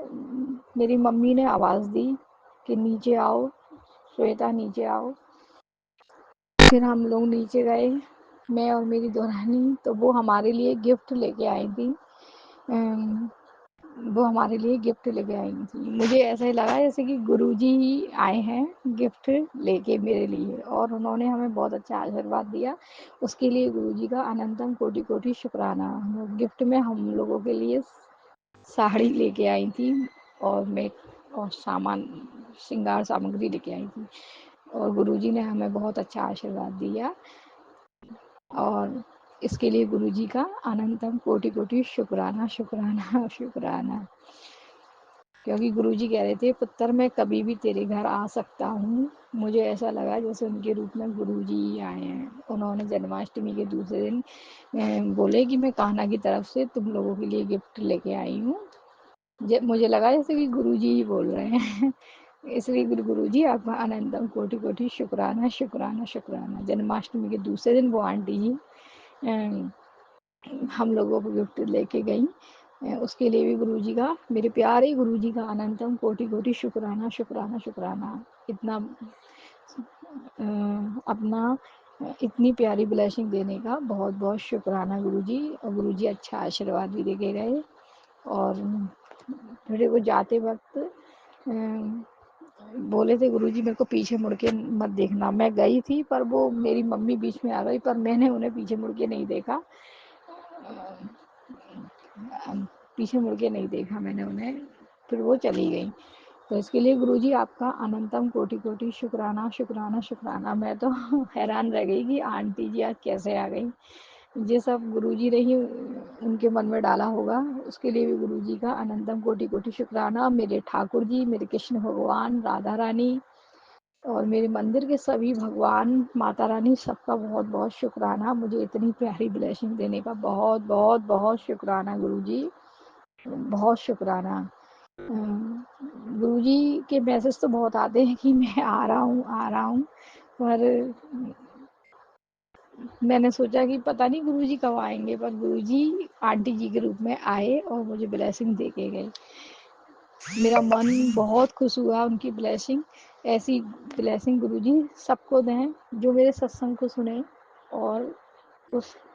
मेरी मम्मी ने आवाज़ दी कि नीचे आओ श्वेता, नीचे आओ। फिर हम लोग नीचे गए, मैं और मेरी दुल्हनी, तो वो हमारे लिए गिफ्ट लेके आई थी। वो हमारे लिए गिफ्ट लेके आई थी। मुझे ऐसा ही लगा जैसे कि गुरुजी ही आए हैं गिफ्ट लेके मेरे लिए, और उन्होंने हमें बहुत अच्छा आशीर्वाद दिया। उसके लिए गुरुजी का अनंतम कोटि कोटि शुक्राना। गिफ्ट में हम लोगों के लिए साड़ी लेके आई थी और और सामान श्रृंगार सामग्री लेके आई थी, और गुरुजी ने हमें बहुत अच्छा आशीर्वाद दिया, और इसके लिए गुरुजी का अनंतम कोटि कोटि शुक्राना शुक्राना शुक्राना। क्योंकि गुरुजी कह रहे थे, पुत्र मैं कभी भी तेरे घर आ सकता हूँ। मुझे ऐसा लगा जैसे उनके रूप में गुरुजी ही आए हैं। उन्होंने जन्माष्टमी के दूसरे दिन बोले कि मैं कान्हा की तरफ से तुम लोगों के लिए गिफ्ट लेके आई हूँ। मुझे लगा जैसे कि गुरुजी ही बोल रहे हैं। इसलिए गुरु जी आपका अनंतम कोटि कोटि शुक्राना शुक्राना शुक्राना। जन्माष्टमी के दूसरे दिन वो आंटी जी हम लोगों को गिफ्ट लेके गई, उसके लिए भी गुरु जी का, मेरे प्यारे गुरु जी का अनंतम कोटि कोटि शुक्राना शुक्राना शुक्राना। इतना अपना इतनी प्यारी ब्लेसिंग देने का बहुत बहुत शुक्राना गुरु जी। और गुरु जी अच्छा आशीर्वाद भी दे के गए। और फिर वो जाते वक्त बोले थे गुरुजी मेरे को पीछे मुड़ के मत देखना। मैं गई थी पर वो मेरी मम्मी बीच में आ गई, पर मैंने उन्हें पीछे मुड़ के नहीं देखा। पीछे मुड़ के नहीं देखा मैंने उन्हें, फिर वो चली गई। तो इसके लिए गुरुजी आपका अनंतम कोटि कोटि शुक्राना शुक्राना शुक्राना। मैं तो हैरान रह गई कि आंटी जी आज कैसे आ गई। ये सब गुरुजी ने ही उनके मन में डाला होगा। उसके लिए भी गुरुजी का अनंतम कोटि कोटि शुक्राना। मेरे ठाकुर जी, मेरे कृष्ण भगवान, राधा रानी और मेरे मंदिर के सभी भगवान, माता रानी, सबका बहुत बहुत शुक्राना। मुझे इतनी प्यारी ब्लेसिंग देने का बहुत बहुत बहुत शुक्राना गुरुजी, बहुत शुक्राना। गुरुजी के मैसेज तो बहुत आते हैं कि मैं आ रहा हूँ, पर मैंने सोचा कि पता नहीं गुरुजी कब आएंगे, पर गुरुजी आंटी जी के रूप में आए और मुझे ब्लेसिंग दे के गए। मेरा मन बहुत खुश हुआ। उनकी ब्लेसिंग, ऐसी ब्लेसिंग गुरुजी सबको दें जो मेरे सत्संग को सुने, और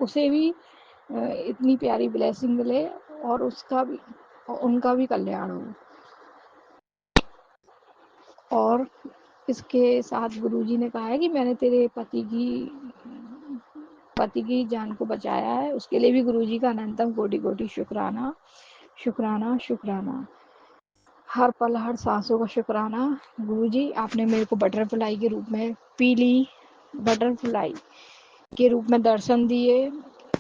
उसे भी इतनी प्यारी ब्लेसिंग मिले और उसका भी, उनका भी कल्याण हो। और इसके साथ गुरुजी ने कहा है कि मैंने तेरे पति की जान को बचाया है, उसके लिए भी गुरुजी का अनंतम कोटि कोटि शुक्राना शुक्राना शुक्राना। हर पल हर सांसों का शुक्राना। गुरुजी आपने मेरे को बटरफ्लाई के रूप में, पीली बटरफ्लाई के रूप में दर्शन दिए,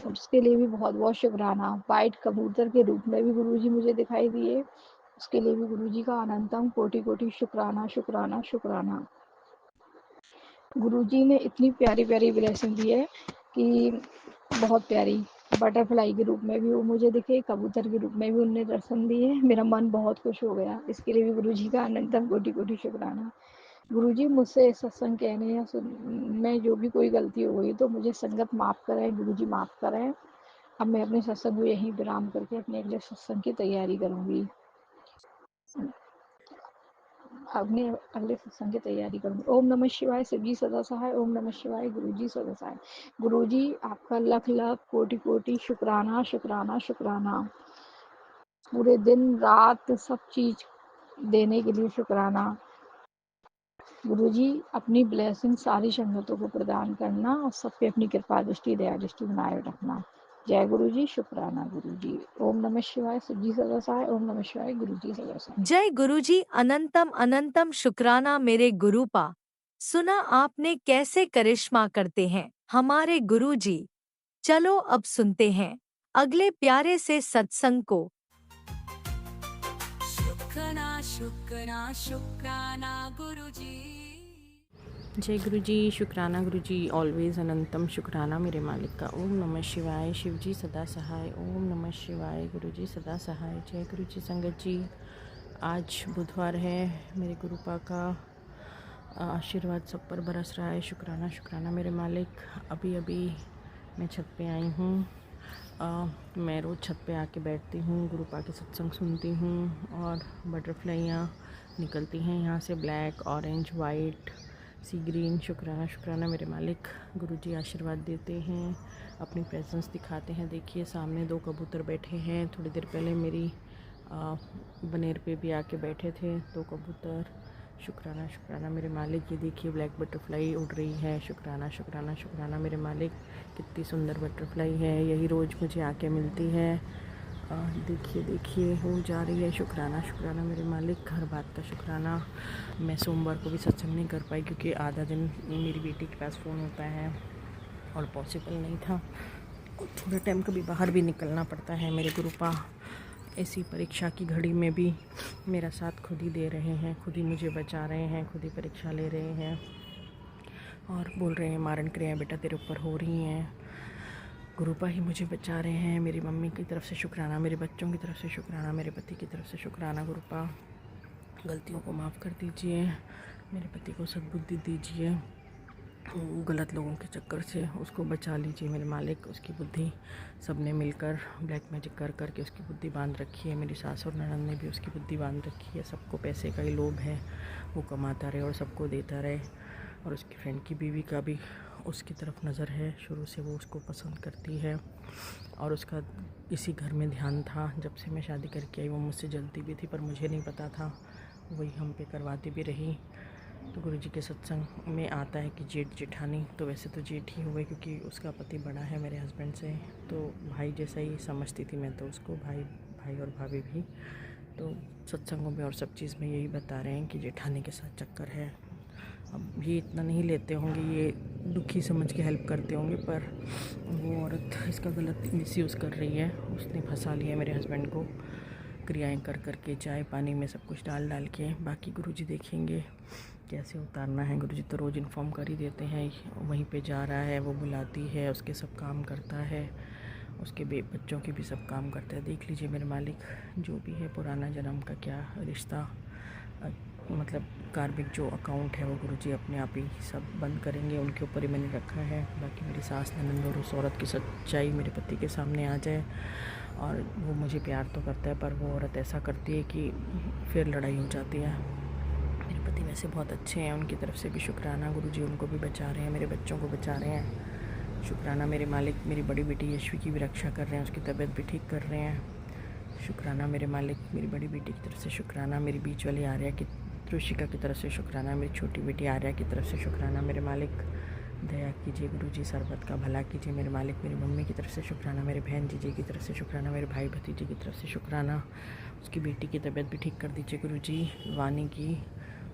उसके लिए भी बहुत बहुत शुक्राना। वाइट कबूतर के रूप में भी गुरुजी मुझे दिखाई दिए, उसके लिए भी गुरुजी का अनंतम कोटि कोटि शुक्राना शुक्राना शुक्राना। गुरुजी ने इतनी प्यारी प्यारी ब्लेसिंग दी है कि बहुत प्यारी। बटरफ्लाई के रूप में भी वो मुझे दिखे, कबूतर के रूप में भी उन्होंने दर्शन दिए। मेरा मन बहुत खुश हो गया। इसके लिए भी गुरुजी का अनंतम कोटि कोटि शुक्राना। गुरुजी मुझसे सत्संग कहने या मैं जो भी कोई गलती हो गई तो मुझे संगत माफ़ करें, गुरुजी माफ़ करें। अब मैं अपने सत्संग को यहीं विराम करके अपने अगले सत्संग की तैयारी करूँगी। अपने अगले सत्संग की तैयारी करूँगी। ओम नमः शिवाय। शिवजी सदा सहाय। ओम नमः शिवाय। गुरुजी सदा सहाय। गुरुजी आपका लख लख कोटि कोटि शुक्राना शुक्राना शुक्राना। पूरे दिन रात सब चीज देने के लिए शुक्राना। गुरुजी अपनी ब्लेसिंग सारी संगतों को प्रदान करना और सब पे अपनी कृपा दृष्टि दया दृष्टि बनाए रखना। जय गुरुजी। शुक्राना गुरुजी। ओम नमः शिवाय। शिवजी सदा सहाय। ओम नमः शिवाय। गुरुजी सदा सहाय। जय गुरुजी। अनंतम अनंतम शुक्राना मेरे गुरुपा। सुना आपने कैसे करिश्मा करते हैं हमारे गुरुजी। चलो अब सुनते हैं अगले प्यारे से सत्संग को। शुक्राना शुक्राना शुक्राना गुरुजी। जय गुरु जी। शुक्राना गुरु जी। ऑलवेज़ अनंतम शुक्राना मेरे मालिक का। ओम नमः शिवाय। शिव जी सदा सहाय। ओम नमः शिवाय। गुरु जी सदा सहाय। जय गुरु जी। संगत जी, आज बुधवार है। मेरे गुरुपा का आशीर्वाद सब पर बरस रहा है। शुक्राना शुक्राना मेरे मालिक। अभी अभी मैं छत पे आई हूँ। मैं रोज़ छत पे आके बैठती हूँ, गुरुपा के सत्संग सुनती हूँ और बटरफ्लाइयाँ निकलती हैं यहाँ से, ब्लैक, ऑरेंज, वाइट, सी ग्रीन। शुक्राना शुक्राना मेरे मालिक। गुरुजी आशीर्वाद देते हैं, अपनी प्रेजेंस दिखाते हैं। देखिए सामने 2 कबूतर बैठे हैं। थोड़ी देर पहले मेरी बनेर पे भी आके बैठे थे 2 कबूतर। शुक्राना शुक्राना मेरे मालिक। ये देखिए ब्लैक बटरफ्लाई उड़ रही है। शुक्राना शुक्राना शुक्राना मेरे मालिक। कितनी सुंदर बटरफ्लाई है, यही रोज़ मुझे आके मिलती है। देखिए देखिए हो जा रही है। शुक्राना शुक्राना मेरे मालिक। हर बात का शुक्राना। मैं सोमवार को भी सत्संग नहीं कर पाई क्योंकि आधा दिन मेरी बेटी के पास फ़ोन होता है और पॉसिबल नहीं था। थोड़ा टाइम कभी बाहर भी निकलना पड़ता है। मेरे गुरुपा ऐसी परीक्षा की घड़ी में भी मेरा साथ खुद ही दे रहे हैं, खुद ही मुझे बचा रहे हैं, खुद ही परीक्षा ले रहे हैं और बोल रहे हैं मारण क्रियाएँ बेटा तेरे ऊपर हो रही हैं। गुरुपा ही मुझे बचा रहे हैं। मेरी मम्मी की तरफ से शुक्राना, मेरे बच्चों की तरफ से शुक्राना, मेरे पति की तरफ से शुक्राना गुरुपा। गलतियों को माफ़ कर दीजिए, मेरे पति को सद्बुद्धि दीजिए, गलत लोगों के चक्कर से उसको बचा लीजिए मेरे मालिक। उसकी बुद्धि सबने मिलकर ब्लैक मैजिक कर करके उसकी बुद्धि बांध रखी है। मेरी सास और ननद ने भी उसकी बुद्धि बांध रखी है। सबको पैसे का ही लोभ है, वो कमाता रहे और सबको देता रहे। और उसकी फ्रेंड की बीवी का भी उसकी तरफ नज़र है, शुरू से वो उसको पसंद करती है। और उसका इसी घर में ध्यान था, जब से मैं शादी करके आई वो मुझसे जलती भी थी पर मुझे नहीं पता था, वही हम पे करवाती भी रही। तो गुरुजी के सत्संग में आता है कि जेठ जेठानी, तो वैसे तो जेठ ही हुए क्योंकि उसका पति बड़ा है मेरे हस्बैंड से, तो भाई जैसा ही समझती थी मैं तो उसको, भाई और भाभी भी। तो सत्संगों में और सब चीज़ में यही बता रहे हैं कि जेठानी के साथ चक्कर है। अब ये इतना नहीं लेते होंगे, ये दुखी समझ के हेल्प करते होंगे, पर वो औरत इसका गलत मिसयूज़ कर रही है। उसने फंसा लिया मेरे हस्बैंड को क्रियाएं कर करके, चाय पानी में सब कुछ डाल डाल के। बाकी गुरुजी देखेंगे कैसे उतारना है। गुरुजी तो रोज़ इन्फॉर्म कर ही देते हैं, वहीं पे जा रहा है, वो बुलाती है, उसके सब काम करता है, उसके बच्चों के भी सब काम करता है। देख लीजिए मेरे मालिक, जो भी है पुराना जन्म का क्या रिश्ता, मतलब कार्मिक जो अकाउंट है वो गुरुजी अपने आप ही सब बंद करेंगे, उनके ऊपर ही मैंने रखा है। बाकी मेरी सास ननद और उस औरत की सच्चाई मेरे पति के सामने आ जाए। और वो मुझे प्यार तो करता है पर वो औरत ऐसा करती है कि फिर लड़ाई हो जाती है। मेरे पति वैसे बहुत अच्छे हैं, उनकी तरफ से भी शुक्राना, गुरुजी उनको भी बचा रहे हैं, मेरे बच्चों को बचा रहे हैं। शुक्राना मेरे मालिक, मेरी बड़ी बेटी यशवी की भी रक्षा कर रहे हैं, उसकी तबीयत भी ठीक कर रहे हैं। शुक्राना मेरे मालिक, मेरी बड़ी बेटी की तरफ से शुक्राना, मेरी बीच वाली आर्या की ऋषिका की तरफ से शुक्राना, मेरी छोटी बेटी आर्या की तरफ से शुक्राना। मेरे मालिक दया कीजिए गुरुजी, सरबत का भला कीजिए मेरे मालिक। मेरी मम्मी की तरफ से शुक्राना, मेरे बहन जीजी की तरफ से शुक्राना, मेरे भाई भतीजे की तरफ से शुक्राना। उसकी बेटी की तबीयत भी ठीक कर दीजिए गुरुजी, वानी की,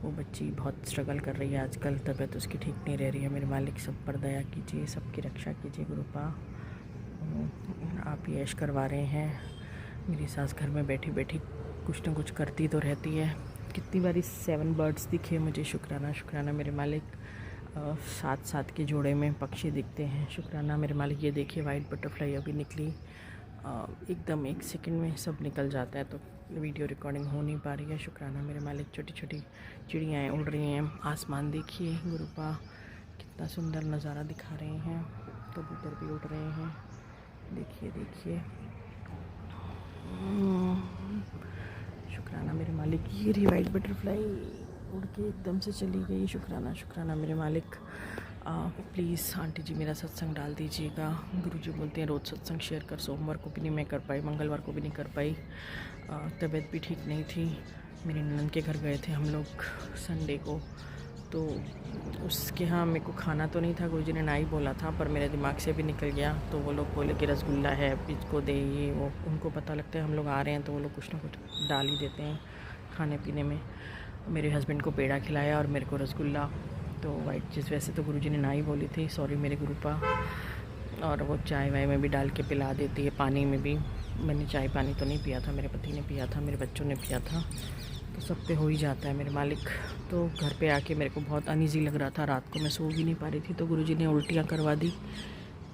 वो बच्ची बहुत स्ट्रगल कर रही है आजकल, तबीयत उसकी ठीक नहीं रह रही है मेरे मालिक। सब पर दया कीजिए, सबकी रक्षा कीजिए गुरुपा, आप ही ऐश करवा रहे हैं। मेरी सास घर में बैठी बैठी कुछ न कुछ करती तो रहती है। कितनी बारी 7 बर्ड्स दिखे मुझे, शुक्राना शुक्राना मेरे मालिक। 7 के जोड़े में पक्षी दिखते हैं, शुक्राना मेरे मालिक। ये देखिए वाइट बटरफ्लाई अभी निकली, एकदम 1 सेकंड में सब निकल जाता है, तो वीडियो रिकॉर्डिंग हो नहीं पा रही है। शुक्राना मेरे मालिक। छोटी छोटी चिड़ियाँ उड़ रही हैं, आसमान देखिए गुरुपा, कितना सुंदर नज़ारा दिखा रहे हैं। कबूतर भी उड़ रहे हैं, देखिए देखिए। शुक्राना मेरे मालिक। ये रही वाइट बटरफ्लाई उड़ के एकदम से चली गई, शुक्राना शुक्राना मेरे मालिक। प्लीज़ आंटी जी मेरा सत्संग डाल दीजिएगा। गुरुजी बोलते हैं रोज़ सत्संग शेयर कर। सोमवार को भी नहीं मैं कर पाई, मंगलवार को भी नहीं कर पाई, तबीयत भी ठीक नहीं थी। मेरी ननद के घर गए थे हम लोग संडे को, तो उसके यहाँ मेरे को खाना तो नहीं था, गुरुजी ने ना ही बोला था, पर मेरे दिमाग से भी निकल गया। तो वो लोग बोले कि रसगुल्ला है, इसको दे, ये वो, उनको पता लगता है हम लोग आ रहे हैं, तो वो लोग कुछ ना कुछ डाल ही देते हैं खाने पीने में। मेरे हस्बैंड को पेड़ा खिलाया और मेरे को रसगुल्ला, तो वाइट चीज़ वैसे तो गुरुजी ने ना ही बोली थी, सॉरी मेरे गुरुपा। और वो चाय वाय में भी डाल के पिला देती है, पानी में भी। मैंने चाय पानी तो नहीं पिया था, मेरे पति ने पिया था, मेरे बच्चों ने पिया था, तो सब पे हो ही जाता है मेरे मालिक। तो घर पे आके मेरे को बहुत अनईजी लग रहा था, रात को मैं सो भी नहीं पा रही थी, तो गुरुजी ने उल्टियाँ करवा दी।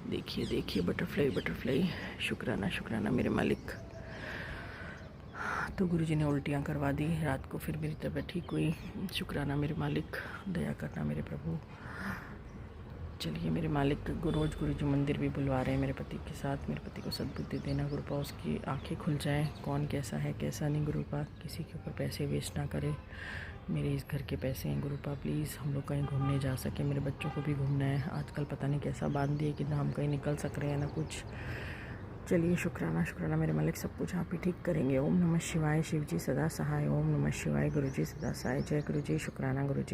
देखिए देखिए बटरफ्लाई बटरफ्लाई, शुक्राना शुक्राना मेरे मालिक। तो गुरुजी ने उल्टियाँ करवा दी रात को, फिर मेरी तबीयत ठीक हुई। शुक्राना मेरे मालिक, दया करना मेरे प्रभु। चलिए मेरे मालिक, रोज़ गुरुजी मंदिर भी बुलवा रहे हैं मेरे पति के साथ। मेरे पति को सद्बुद्धि देना गुरुपा, उसकी आंखें खुल जाएं, कौन कैसा है कैसा नहीं गुरुपा। किसी के ऊपर पैसे वेस्ट ना करे, मेरे इस घर के पैसे हैं गुरुपा। प्लीज़ हम लोग कहीं घूमने जा सके, मेरे बच्चों को भी घूमना है। आजकल पता नहीं कैसा बांध दिए कि ना हम कहीं निकल सक रहे हैं ना कुछ। चलिए शुक्राना शुक्राना मेरे मालिक, सब कुछ आप ही ठीक करेंगे। ओम नमः शिवाय, शिव जी सदा सहाय। ओम नमः शिवाय, गुरुजी सदा सहाय। जय गुरुजी, शुक्राना गुरुजी।